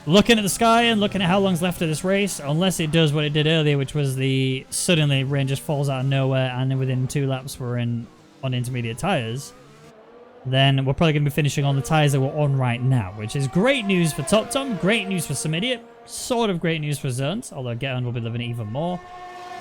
looking at the sky and looking at how long's left of this race, unless it does what it did earlier, which was suddenly rain just falls out of nowhere and then within 2 laps we're on intermediate tyres, then we're probably going to be finishing on the tyres that we're on right now, which is great news for Top Tom, great news for Sumidiot, sort of great news for Zones, although Getturn will be living it even more.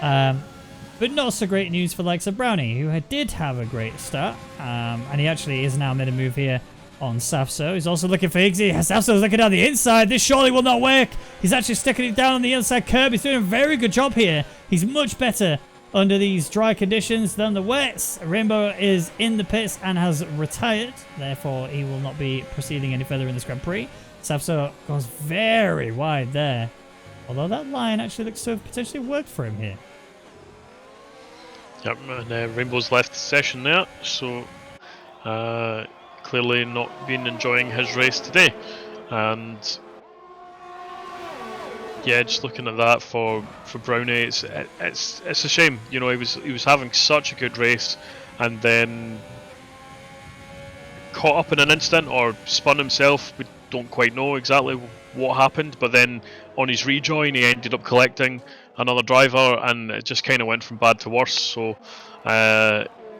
But not so great news for likes of Brownie, who did have a great start, and he actually is now made a move here on Safso. He's also looking for Higgsy. Safso's looking down the inside. This surely will not work. He's actually sticking it down on the inside curb. He's doing a very good job here. He's much better under these dry conditions than the wets. Rainbow is in the pits and has retired. Therefore, he will not be proceeding any further in this Grand Prix. Safso goes very wide there. Although that line actually looks to have potentially worked for him here. Yep, and Rainbow's left the session there, so clearly not been enjoying his race today. And yeah, just looking at that for Brownie, it's a shame. You know, he was having such a good race, and then caught up in an instant or spun himself. We don't quite know exactly what happened, but then on his rejoin, he ended up collecting another driver, and it just kind of went from bad to worse. So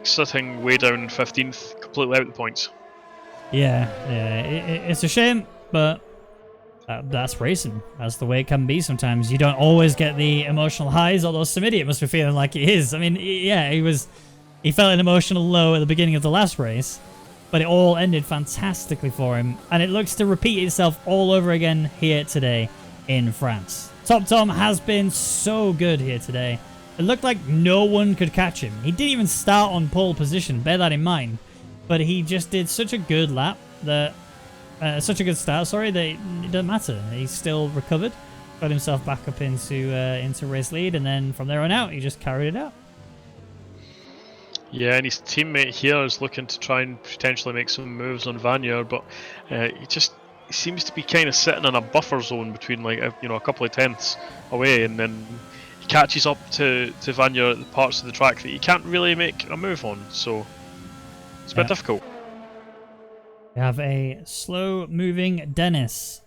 sitting way down 15th, completely out of the points. Yeah, it's a shame, but that's racing. That's the way it can be sometimes. You don't always get the emotional highs, although Sumidiot must be feeling like he is. I mean, yeah, he felt an emotional low at the beginning of the last race, but it all ended fantastically for him, and it looks to repeat itself all over again here today in France. Top Tom has been so good here today. It looked like no one could catch him. He didn't even start on pole position, bear that in mind. But he just did such a good lap that, such a good start, sorry, that it doesn't matter. He still recovered, got himself back up into race lead, and then from there on out, he just carried it out. Yeah, and his teammate here is looking to try and potentially make some moves on Vanier, but he seems to be kind of sitting in a buffer zone between a couple of tenths away, and then he catches up to Vanier at the parts of the track that he can't really make a move on. So it's a bit difficult. We have a slow-moving Dennis,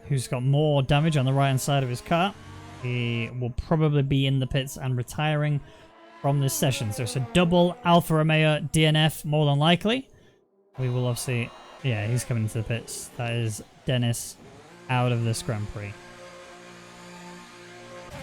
who's got more damage on the right-hand side of his car. He will probably be in the pits and retiring from this session. So it's a double Alfa Romeo DNF, more than likely. We will obviously... Yeah, he's coming into the pits. That is Dennis out of this Grand Prix.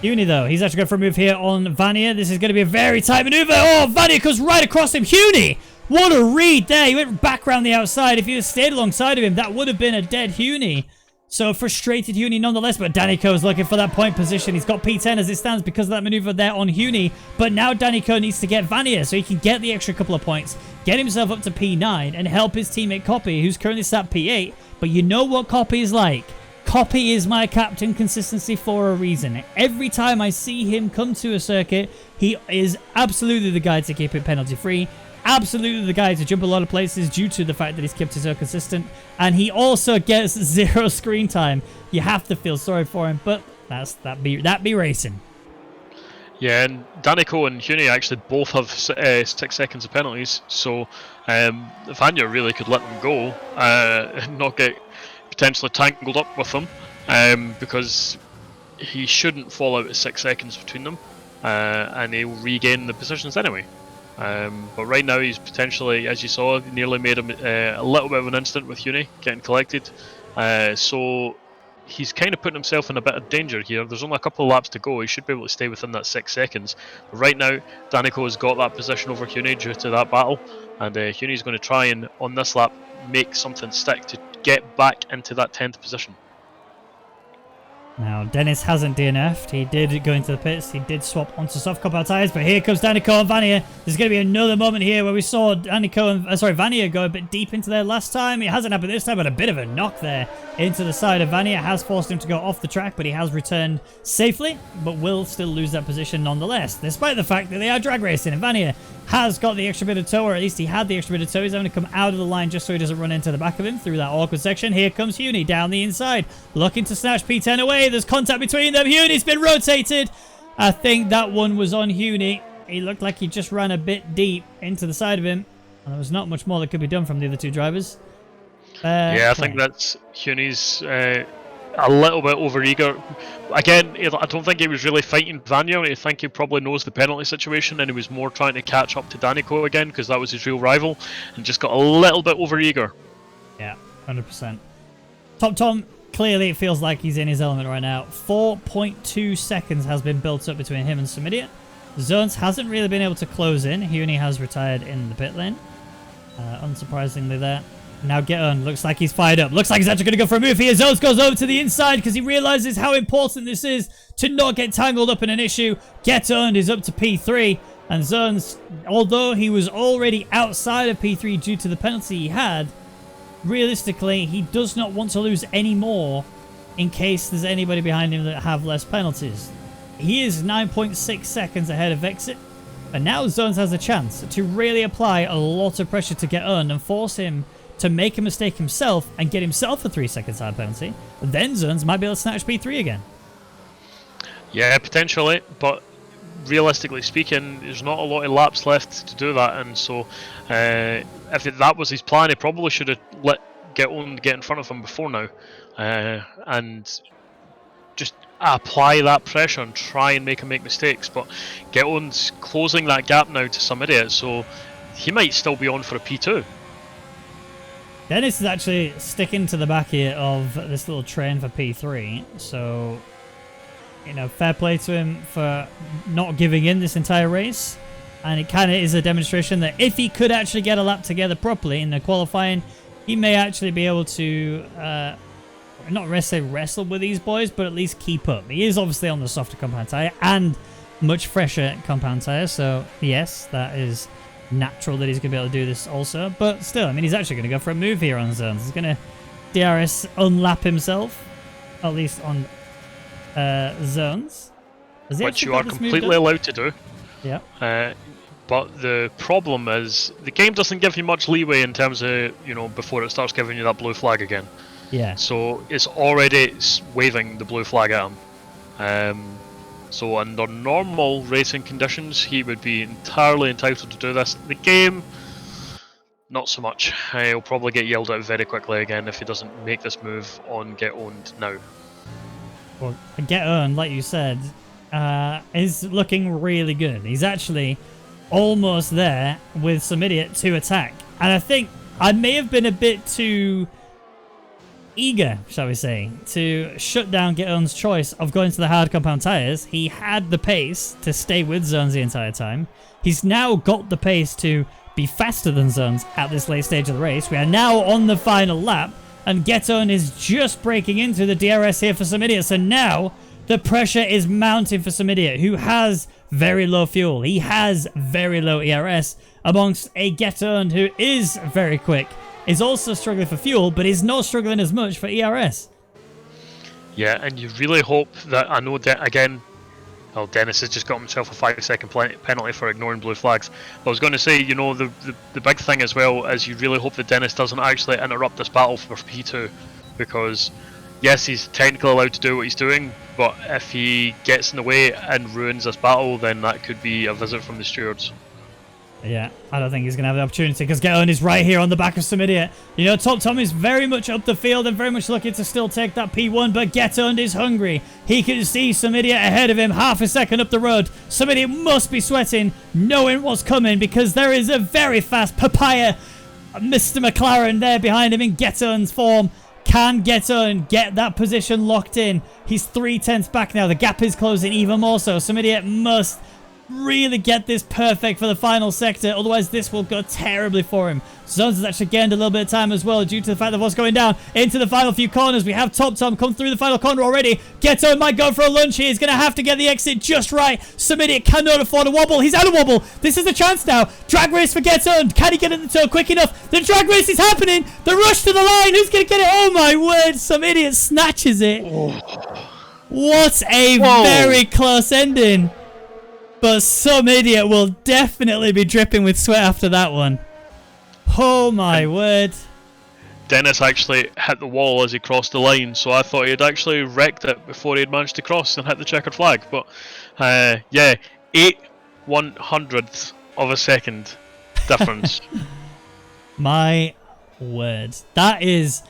Huni, though, he's actually going for a move here on Vanier. This is going to be a very tight maneuver. Oh, Vanier goes right across him. Huni! What a read there. He went back around the outside. If he had stayed alongside of him, that would have been a dead Huni. So frustrated Huni nonetheless, but Danico is looking for that point position. He's got P10 as it stands because of that maneuver there on Huni. But now Danico needs to get Vanier so he can get the extra couple of points, get himself up to P9 and help his teammate Copy, who's currently sat P8. But you know what Copy is like. Copy is my captain consistency for a reason. Every time I see him come to a circuit, he is absolutely the guy to keep it penalty free. Absolutely the guy to jump a lot of places due to the fact that he's kept it so consistent. And he also gets 0 screen time. You have to feel sorry for him, but that be racing. Yeah, and Danico and Huni actually both have 6 seconds of penalties, so Vanya really could let them go and not get potentially tangled up with them, because he shouldn't fall out at 6 seconds between them, and he'll regain the positions anyway. But right now he's potentially, as you saw, nearly made a little bit of an incident with Huni getting collected, so he's kind of putting himself in a bit of danger here. There's only a couple of laps to go. He should be able to stay within that 6 seconds. But right now, Danico has got that position over Huni due to that battle, and Huni's going to try and, on this lap, make something stick to get back into that 10th position. Now, Dennis hasn't DNF'd. He did go into the pits. He did swap onto soft compound tyres, but here comes Danico and Vanya. There's going to be another moment here where we saw Vanya go a bit deep into there last time. It hasn't happened this time, but a bit of a knock there into the side of Vanya has forced him to go off the track, but he has returned safely, but will still lose that position nonetheless, despite the fact that they are drag racing, and Vanya has got the extra bit of tow, or at least he had the extra bit of tow. He's having to come out of the line just so he doesn't run into the back of him through that awkward section. Here comes Huni down the inside, looking to snatch P10 away. There's contact between them. Huni's been rotated. I think that one was on Huni. He looked like he just ran a bit deep into the side of him, and there was not much more that could be done from the other two drivers. Yeah, I think that's Huni's a little bit overeager. Again, I don't think he was really fighting Vanya. I think he probably knows the penalty situation, and he was more trying to catch up to Danico again because that was his real rival, and just got a little bit overeager. Yeah, 100%. Top Tom, clearly it feels like he's in his element right now. 4.2 seconds has been built up between him and Samidia. Zones hasn't really been able to close in. Huni has retired in the pit lane. Unsurprisingly there. Now Get On looks like he's fired up. Looks like he's actually going to go for a move here. Zones goes over to the inside because he realizes how important this is to not get tangled up in an issue. Get On is up to P3. And Zones, although he was already outside of P3 due to the penalty he had, realistically, he does not want to lose any more in case there's anybody behind him that have less penalties. He is 9.6 seconds ahead of Exit. And now Zones has a chance to really apply a lot of pressure to Get On and force him to make a mistake himself and get himself a 3 seconds hard penalty. Then Zones might be able to snatch P3 again. Yeah, potentially, but realistically speaking, there's not a lot of laps left to do that, and so if that was his plan, he probably should have let Get in front of him before now, and just apply that pressure and try and make him make mistakes. But Get On's closing that gap now to some idiot, so he might still be on for a P2. Dennis is actually sticking to the back here of this little train for P3, so, you know, fair play to him for not giving in this entire race. And it kind of is a demonstration that if he could actually get a lap together properly in the qualifying, he may actually be able to, not necessarily wrestle with these boys, but at least keep up. He is obviously on the softer compound tyre and much fresher compound tyre, so yes, that is natural that he's going to be able to do this also. But still, I mean, he's actually going to go for a move here on Zones. He's going to DRS unlap himself, at least on Zones. Which you are completely allowed to do. Yeah. But the problem is, the game doesn't give you much leeway in terms of, you know, before it starts giving you that blue flag again. Yeah. So it's already waving the blue flag at him. So under normal racing conditions, he would be entirely entitled to do this. The game, not so much. He'll probably get yelled at very quickly again if he doesn't make this move on Get Owned now. Well, Get Owned, like you said, is looking really good. He's actually almost there with some idiot to attack. And I think I may have been a bit too eager, shall we say, to shut down Get On's choice of going to the hard compound tyres. He had the pace to stay with Zones the entire time. He's now got the pace to be faster than Zones at this late stage of the race. We are now on the final lap, and Get On is just breaking into the DRS here for some idiot. So now the pressure is mounting for some idiot who has very low fuel. He has very low ERS amongst a Get On who is very quick. Is also struggling for fuel, but is not struggling as much for ERS. Yeah, and you really hope that, I know that again, well, Dennis has just got himself a 5-second penalty for ignoring blue flags. But I was going to say, you know, the big thing as well is you really hope that Dennis doesn't actually interrupt this battle for P2, because yes, he's technically allowed to do what he's doing, but if he gets in the way and ruins this battle, then that could be a visit from the stewards. Yeah, I don't think he's going to have the opportunity because Geton is right here on the back of some idiot. You know, Top Tom is very much up the field and very much looking to still take that P1, but Geton is hungry. He can see some idiot ahead of him, half a second up the road. Some idiot must be sweating, knowing what's coming because there is a very fast papaya. Mr. McLaren there behind him in Geton's form. Can Geton get that position locked in? He's 3/10 back now. The gap is closing even more so. Some idiot must really get this perfect for the final sector, otherwise this will go terribly for him. Zones has actually gained a little bit of time as well due to the fact of what's going down into the final few corners. We have Top Tom come through the final corner already. Geton might go for a lunge here. He's going to have to get the exit just right. Some idiot cannot afford a wobble. He's out of wobble. This is the chance now. Drag race for Geton. Can he get in the toe quick enough? The drag race is happening. The rush to the line. Who's going to get it? Oh my word. Some idiot snatches it. What a very close ending. But some idiot will definitely be dripping with sweat after that one. Oh my word. Dennis actually hit the wall as he crossed the line, so I thought he had actually wrecked it before he had managed to cross and hit the checkered flag. But yeah, 8/100ths of a second difference. My word. That is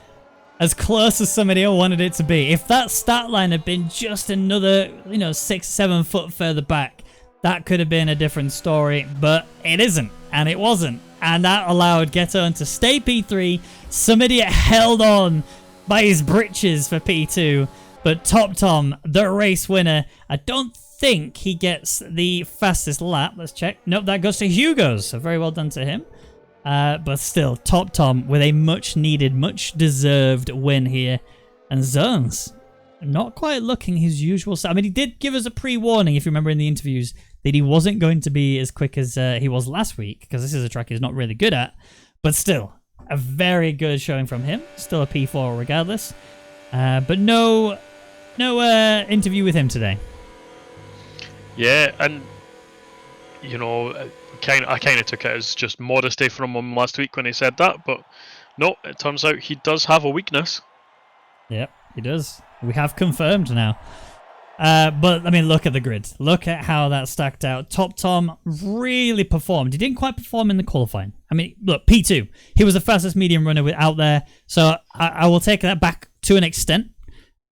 as close as somebody wanted it to be. If that stat line had been just another, 6-7 foot further back, that could have been a different story, but it isn't, and it wasn't. And that allowed Geton to stay P3. Some idiot held on by his britches for P2. But Top Tom, the race winner, I don't think he gets the fastest lap. Let's check. Nope, that goes to Hugo's. So very well done to him. But still, Top Tom with a much needed, much deserved win here. And Zones, not quite looking his usual. I mean, he did give us a pre-warning, if you remember in the interviews, that he wasn't going to be as quick as he was last week, because this is a track he's not really good at. But still, a very good showing from him. Still a P4 regardless. But no interview with him today. Yeah, and I kind of took it as just modesty from him last week when he said that, but no, it turns out he does have a weakness. Yep, he does. We have confirmed now. But, I mean, look at the grid. Look at how that stacked out. Top Tom really performed. He didn't quite perform in the qualifying. I mean, look, P2. He was the fastest medium runner out there. So I will take that back to an extent.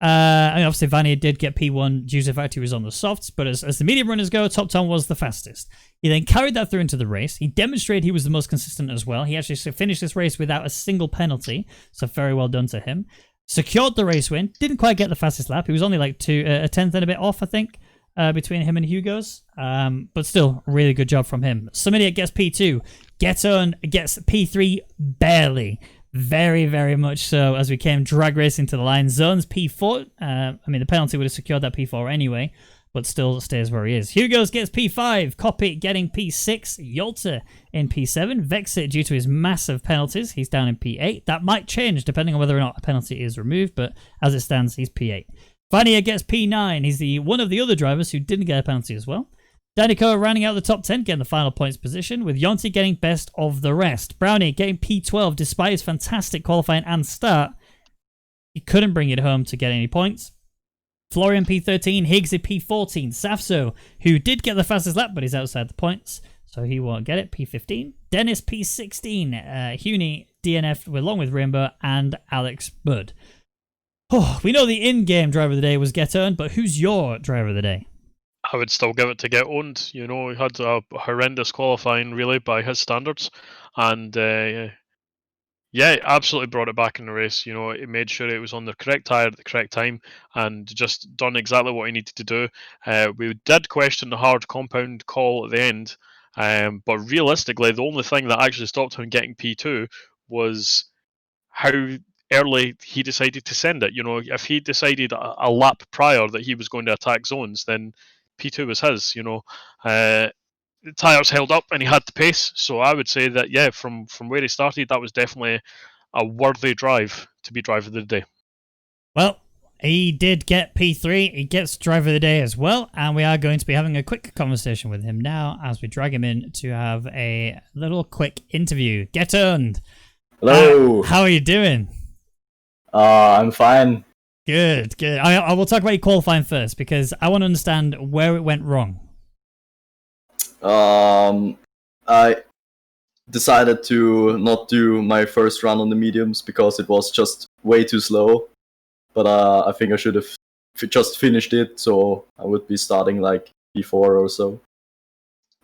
I mean, obviously, Vania did get P1 due to the fact he was on the softs. But as the medium runners go, Top Tom was the fastest. He then carried that through into the race. He demonstrated he was the most consistent as well. He actually finished this race without a single penalty. So very well done to him. Secured the race win. Didn't quite get the fastest lap. He was only like a tenth and a bit off, I think, between him and Hugo's. But still, really good job from him. Some idiot gets P2. Geton gets P3 barely. Very, very much so as we came drag racing to the line. Zone's P4. I mean, the penalty would have secured that P4 anyway, but still stays where he is. Hugo's gets P5. Copy getting P6. Yolta in P7. Vexit, due to his massive penalties, he's down in P8. That might change depending on whether or not a penalty is removed, but as it stands, he's P8. Vania gets P9. He's one of the other drivers who didn't get a penalty as well. Danico rounding out the top 10, getting the final points position, with Yonti getting best of the rest. Brownie getting P12 despite his fantastic qualifying and start. He couldn't bring it home to get any points. Florian P13, Higgs at P14, Safso, who did get the fastest lap, but he's outside the points, so he won't get it, P15. Dennis P16, Huni DNF along with Rainbow, and Alex Budd. Oh, we know the in-game driver of the day was Get Owned, but who's your driver of the day? I would still give it to Get Owned. He had a horrendous qualifying, really, by his standards, and yeah, absolutely brought it back in the race. He made sure it was on the correct tyre at the correct time and just done exactly what he needed to do. We did question the hard compound call at the end, but realistically, the only thing that actually stopped him getting P2 was how early he decided to send it. If he decided a lap prior that he was going to attack zones, then P2 was his. The tyres held up and he had the pace, so I would say that, yeah, from where he started, that was definitely a worthy drive to be driver of the day. Well, he did get P3, he gets driver of the day as well, and we are going to be having a quick conversation with him now as we drag him in to have a little quick interview. Get Owned. Hello. How are you doing? I'm fine. Good, good. I will talk about your qualifying first because I want to understand where it went wrong. I decided to not do my first run on the mediums because it was just way too slow. But I think I should have just finished it, so I would be starting like P4 or so.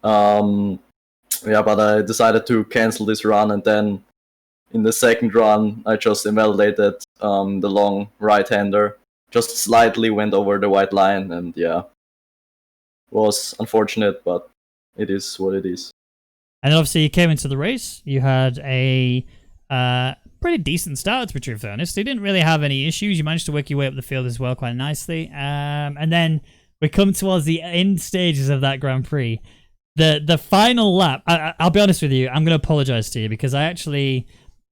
Yeah, but I decided to cancel this run, and then in the second run, I just invalidated the long right-hander. Just slightly went over the white line, and yeah, was unfortunate, but it is what it is. And obviously, you came into the race. You had a pretty decent start, to be truthfully honest. You didn't really have any issues. You managed to work your way up the field as well quite nicely. And then we come towards the end stages of that Grand Prix. The final lap, I'll be honest with you, I'm going to apologize to you because I actually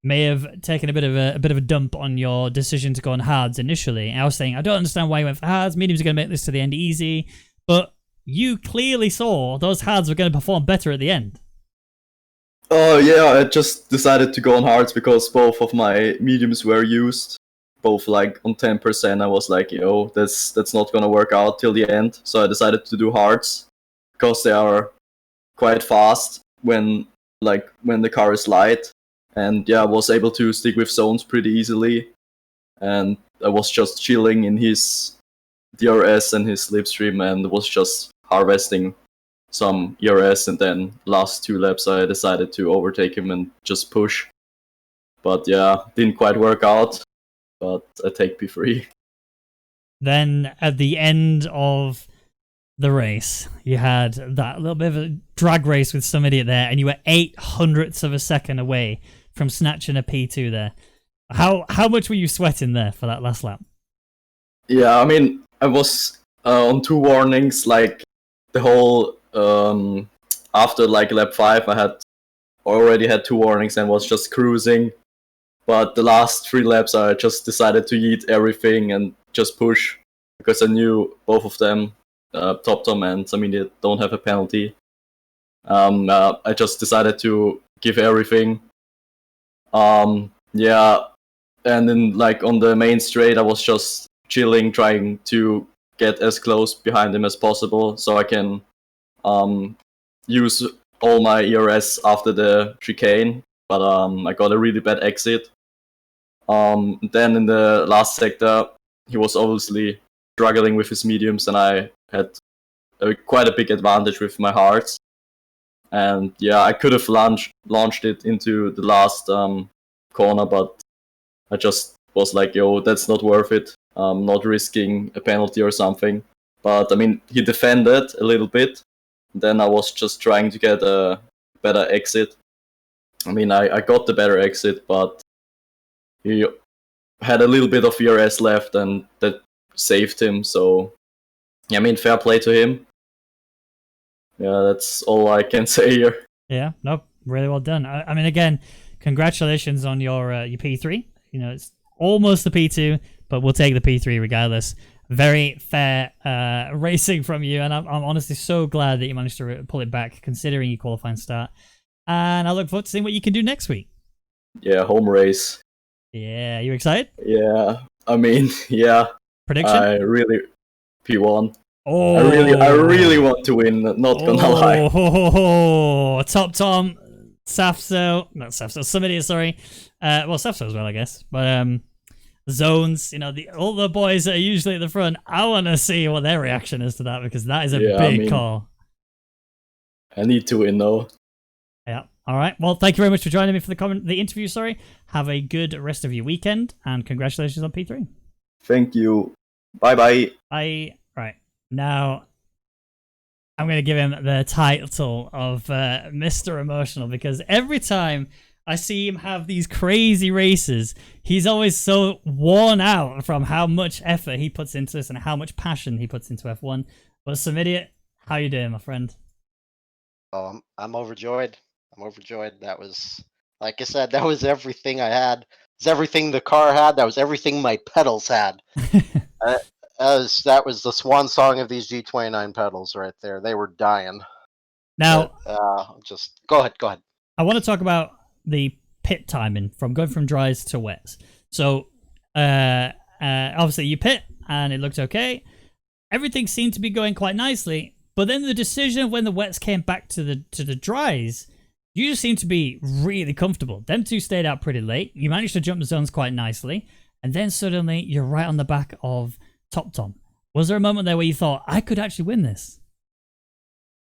may have taken a bit of a dump on your decision to go on hards initially. I was saying, I don't understand why you went for hards. Mediums are going to make this to the end easy. But you clearly saw those hards were going to perform better at the end. Oh yeah, I just decided to go on hards because both of my mediums were used. Both like on 10%. I was like, that's not gonna work out till the end. So I decided to do hards because they are quite fast when the car is light. And yeah, I was able to stick with zones pretty easily. And I was just chilling in his DRS and his slipstream and was just harvesting some ERS, and then last 2 laps I decided to overtake him and just push. But yeah, didn't quite work out, but I take P3. Then at the end of the race, you had that little bit of a drag race with some idiot there, and you were 0.08 of a second away from snatching a P2 there. How much were you sweating there for that last lap? Yeah, I mean, I was on 2 warnings, like the whole after like lap 5 I already had 2 warnings and was just cruising, but the last 3 laps I just decided to eat everything and just push because I knew both of them, Tom and Samini, don't have a penalty. I just decided to give everything. Yeah, and then like on the main straight I was just chilling, trying to get as close behind him as possible so I can use all my ERS after the chicane, but I got a really bad exit. Then in the last sector, he was obviously struggling with his mediums, and I had quite a big advantage with my hards. And yeah, I could have launched it into the last corner, but I just was like, that's not worth it. Not risking a penalty or something. But I mean, he defended a little bit. Then I was just trying to get a better exit. I mean, I got the better exit, but he had a little bit of ERS left, and that saved him. So, yeah, I mean, fair play to him. Yeah, that's all I can say here. Yeah, no, really well done. I mean, again, congratulations on your P3. It's almost the P2, but we'll take the P3 regardless. Very fair racing from you, and I'm honestly so glad that you managed to pull it back, considering your qualifying start. And I look forward to seeing what you can do next week. Yeah, home race. Yeah, you excited? Yeah, I mean, yeah. Prediction? I really P1. Oh, I really want to win. Not gonna lie. Oh, Top Tom, Safso, not Safso, somebody, sorry. Well, Safso as well, I guess. But zones, all the boys that are usually at the front. I want to see what their reaction is to that, because that is a big call. I need to win though. Yeah. All right. Well, thank you very much for joining me for the interview. Sorry. Have a good rest of your weekend, and congratulations on P3. Thank you. Bye. Right. Now, I'm going to give him the title of Mr. Emotional, because every time I see him have these crazy races, he's always so worn out from how much effort he puts into this and how much passion he puts into F1. But some idiot, how you doing, my friend? Oh, I'm overjoyed. That was, like I said, that was everything I had. It was everything the car had. That was everything my pedals had. That was the swan song of these G29 pedals right there. They were dying. Now, just go ahead. I want to talk about the pit timing from going from dries to wets. So, obviously you pit and it looked okay. Everything seemed to be going quite nicely, but then the decision of when the wets came back to the dries, you just seemed to be really comfortable. Them two stayed out pretty late. You managed to jump the zones quite nicely, and then suddenly you're right on the back of Top Tom. Was there a moment there where you thought, I could actually win this?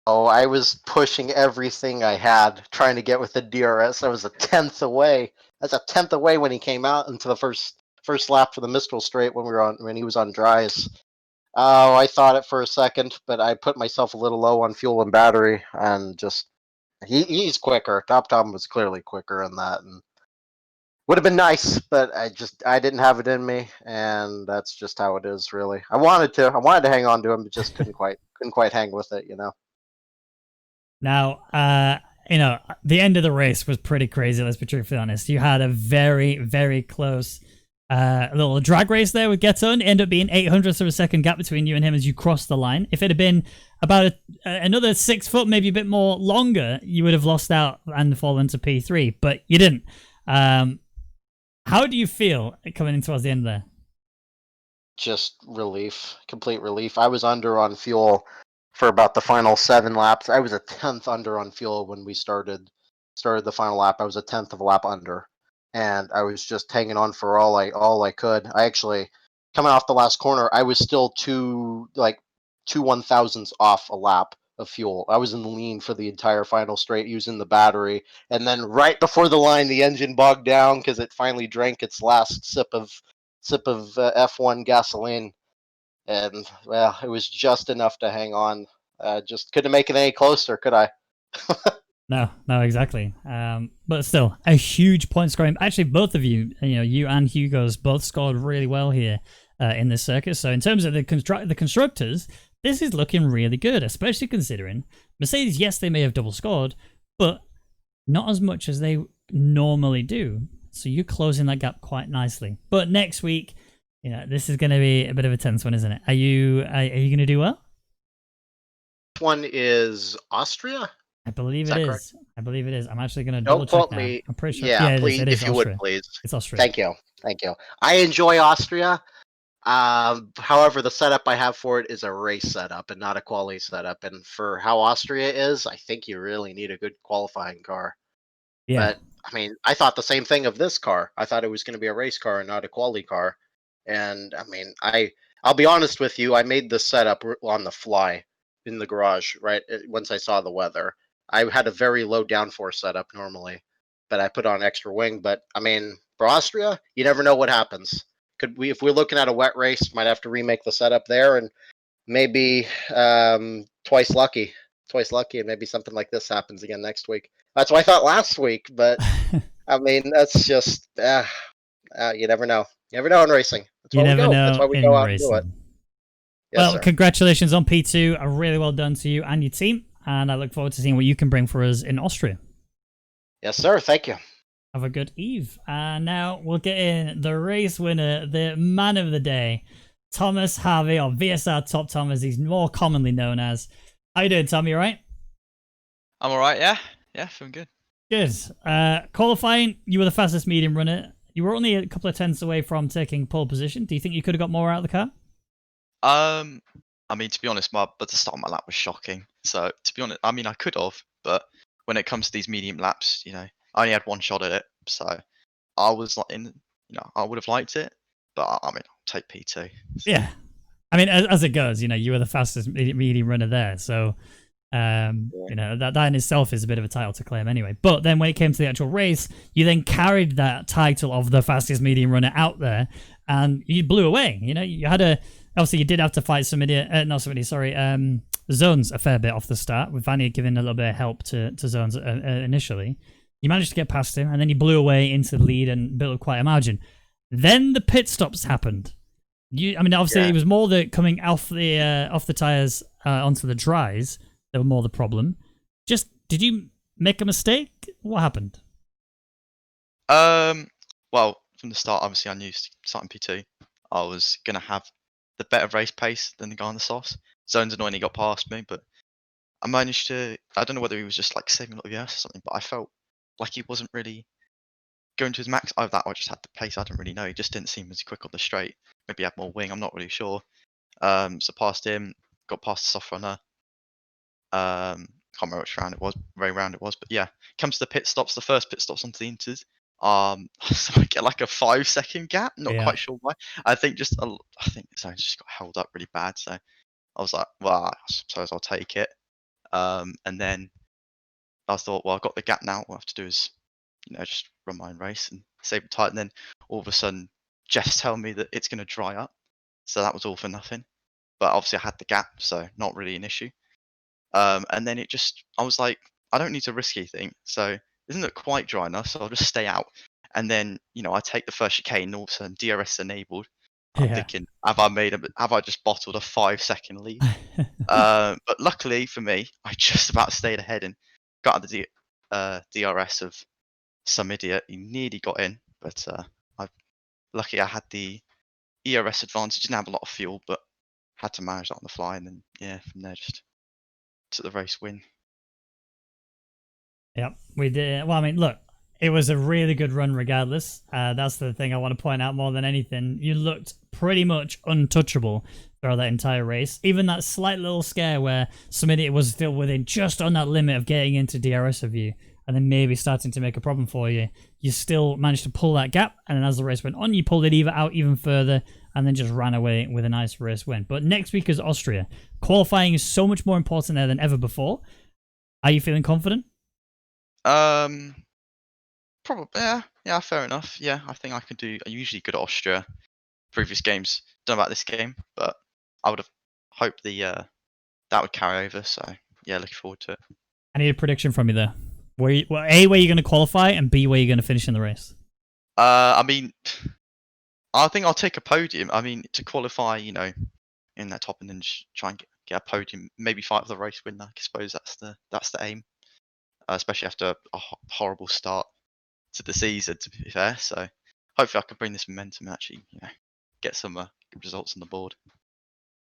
Oh, I was pushing everything I had, trying to get with the DRS. I was a tenth away. That's a tenth away when he came out into the first lap for the Mistral Straight when he was on dries. Oh, I thought it for a second, but I put myself a little low on fuel and battery, and just he's quicker. Top Tom was clearly quicker in that, and would have been nice, but I didn't have it in me, and that's just how it is. Really, I wanted to hang on to him, but just couldn't quite hang with it. Now, the end of the race was pretty crazy, let's be truthfully honest. You had a very, very close little drag race there with Geton. It ended up being 800ths of a second gap between you and him as you crossed the line. If it had been about another 6 foot, maybe a bit more longer, you would have lost out and fallen to P3, but you didn't. How do you feel coming in towards the end there? Just relief, complete relief. I was under on fuel for about the final 7 laps. I was a tenth under on fuel when we started the final lap. I was a tenth of a lap under, and I was just hanging on for all I could. I actually, coming off the last corner, I was still two 1,000ths off a lap of fuel. I was in the lean for the entire final straight using the battery, and then right before the line, the engine bogged down because it finally drank its last sip of F1 gasoline, and well, it was just enough to hang on. Just couldn't make it any closer, could I? No, exactly. But still, a huge point scoring. Actually, both of you, you and Hugo's both scored really well here in this circuit. So in terms of the constructors, this is looking really good, especially considering Mercedes, yes, they may have double scored, but not as much as they normally do. So you're closing that gap quite nicely. But next week, this is going to be a bit of a tense one, isn't it? Are you going to do well? This one is Austria. I believe it is. I believe it is. I'm actually going to Don't double check quote now. me. I'm pretty sure. Yeah, it please, is. It is if you Austria. would, please. It's Austria. Thank you. I enjoy Austria. However, the setup I have for it is a race setup and not a quali setup. And for how Austria is, I think you really need a good qualifying car. Yeah. But I mean, I thought the same thing of this car. I thought it was going to be a race car and not a quali car. And I mean, I'll be honest with you. I made the setup on the fly in the garage right once I saw the weather. I had a very low downforce setup normally, but I put on extra wing. But I mean, for Austria, you never know what happens. If we're looking at a wet race, might have to remake the setup there, and maybe twice lucky, and maybe something like this happens again next week. That's what I thought last week, but I mean, that's just you never know. You never know in racing. That's you why never we go. know That's why we in go out racing. and do it. Yes, Well, sir. congratulations on P2. Really well done to you and your team. And I look forward to seeing what you can bring for us in Austria. Yes, sir. Thank you. Have a good eve. And now we'll get in the race winner, the man of the day, Thomas Harvey, or VSR Top Tom as he's more commonly known as. How you doing, Tom? You all right? I'm all right, yeah. Yeah, feeling good. Good. Qualifying, you were the fastest medium runner. You were only a couple of tenths away from taking pole position. Do you think you could have got more out of the car? I mean, to be honest, but the start of my lap was shocking. So, to be honest, I mean, I could have, but when it comes to these medium laps, I only had one shot at it. So, I was like, I would have liked it, but I mean, I'll take P2. Yeah. I mean, as it goes, you were the fastest medium runner there. So, that in itself is a bit of a title to claim anyway. But then when it came to the actual race, you then carried that title of the fastest medium runner out there and you blew away. You had obviously you did have to fight Zones a fair bit off the start, with Vanya giving a little bit of help to Zones initially. You managed to get past him and then you blew away into the lead and built up quite a margin. Then the pit stops happened. It was more the coming off the tires onto the dries that were more the problem. Just, did you make a mistake? What happened? Well, from the start, obviously, I knew starting P2, I was gonna have the better race pace than the guy on the sauce. Zones annoyingly got past me, but I managed to. I don't know whether he was just like saving a lot of gas or something, but I felt like he wasn't really going to his max. Either that or I just had the pace. I don't really know. He just didn't seem as quick on the straight. Maybe he had more wing. I'm not really sure. So past him, got past the soft runner. Can't remember which round it was, very round it was, but yeah, comes to the pit stops. The first pit stops onto the inters. So I get like a 5-second gap. Not quite sure why. I think so. I just got held up really bad. So I was like, well, I suppose I'll take it. And then I thought, well, I've got the gap now. What I have to do is, just run my own race and save it tight. And then all of a sudden, Jeff's telling me that it's going to dry up. So that was all for nothing. But obviously I had the gap, so not really an issue. And then I was like, I don't need to risk anything. So isn't it quite dry enough? So I'll just stay out. And then, I take the first chicane and all of a sudden DRS enabled. I'm thinking, have I just bottled a 5-second lead? But luckily for me, I just about stayed ahead and got the DRS of some idiot. He nearly got in, but lucky I had the ERS advantage. Didn't have a lot of fuel, but had to manage that on the fly. And then, from there, just took the race win. Yep, we did. Well, I mean, look, it was a really good run regardless. That's the thing I want to point out more than anything. You looked pretty much untouchable throughout that entire race. Even that slight little scare where somebody was still within just on that limit of getting into DRS of you and then maybe starting to make a problem for you, you still managed to pull that gap. And then as the race went on, you pulled it out even further and then just ran away with a nice race win. But next week is Austria. Qualifying is so much more important there than ever before. Are you feeling confident? Probably, yeah, fair enough. Yeah, I think I can do. I'm usually good at Austria. Previous games, don't know about this game, but I would have hoped that would carry over. So yeah, looking forward to it. I need a prediction from you there. Where you're going to qualify, and B, where you're going to finish in the race. I mean, I think I'll take a podium. I mean, to qualify, in that top, and then just try and get a podium, maybe fight for the race win. I suppose that's the aim. Especially after a horrible start to the season, to be fair. So hopefully I can bring this momentum and actually, get some good results on the board.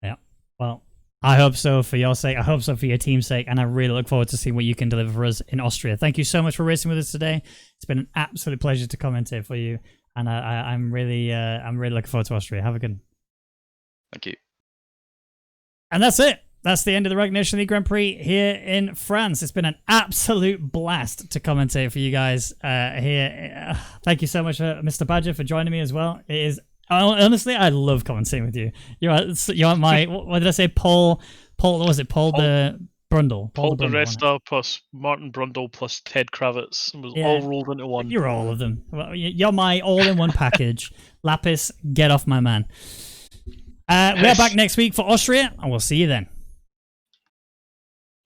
Yeah. Well, I hope so for your sake. I hope so for your team's sake. And I really look forward to seeing what you can deliver for us in Austria. Thank you so much for racing with us today. It's been an absolute pleasure to commentate for you. And I'm really looking forward to Austria. Have a good one. Thank you. And that's it. That's the end of the Rwagnation League Grand Prix here in France. It's been an absolute blast to commentate for you guys here. Thank you so much, Mr. Badger, for joining me as well. It is honestly, I love commentating with you. You're my what did I say? Paul. What was it? Paul the Brundle. Paul the Resta plus Martin Brundle plus Ted Kravitz was all rolled into one. You're all of them. Well, you're my all-in-one package. Lapis, get off my man. We are back next week for Austria, and we'll see you then.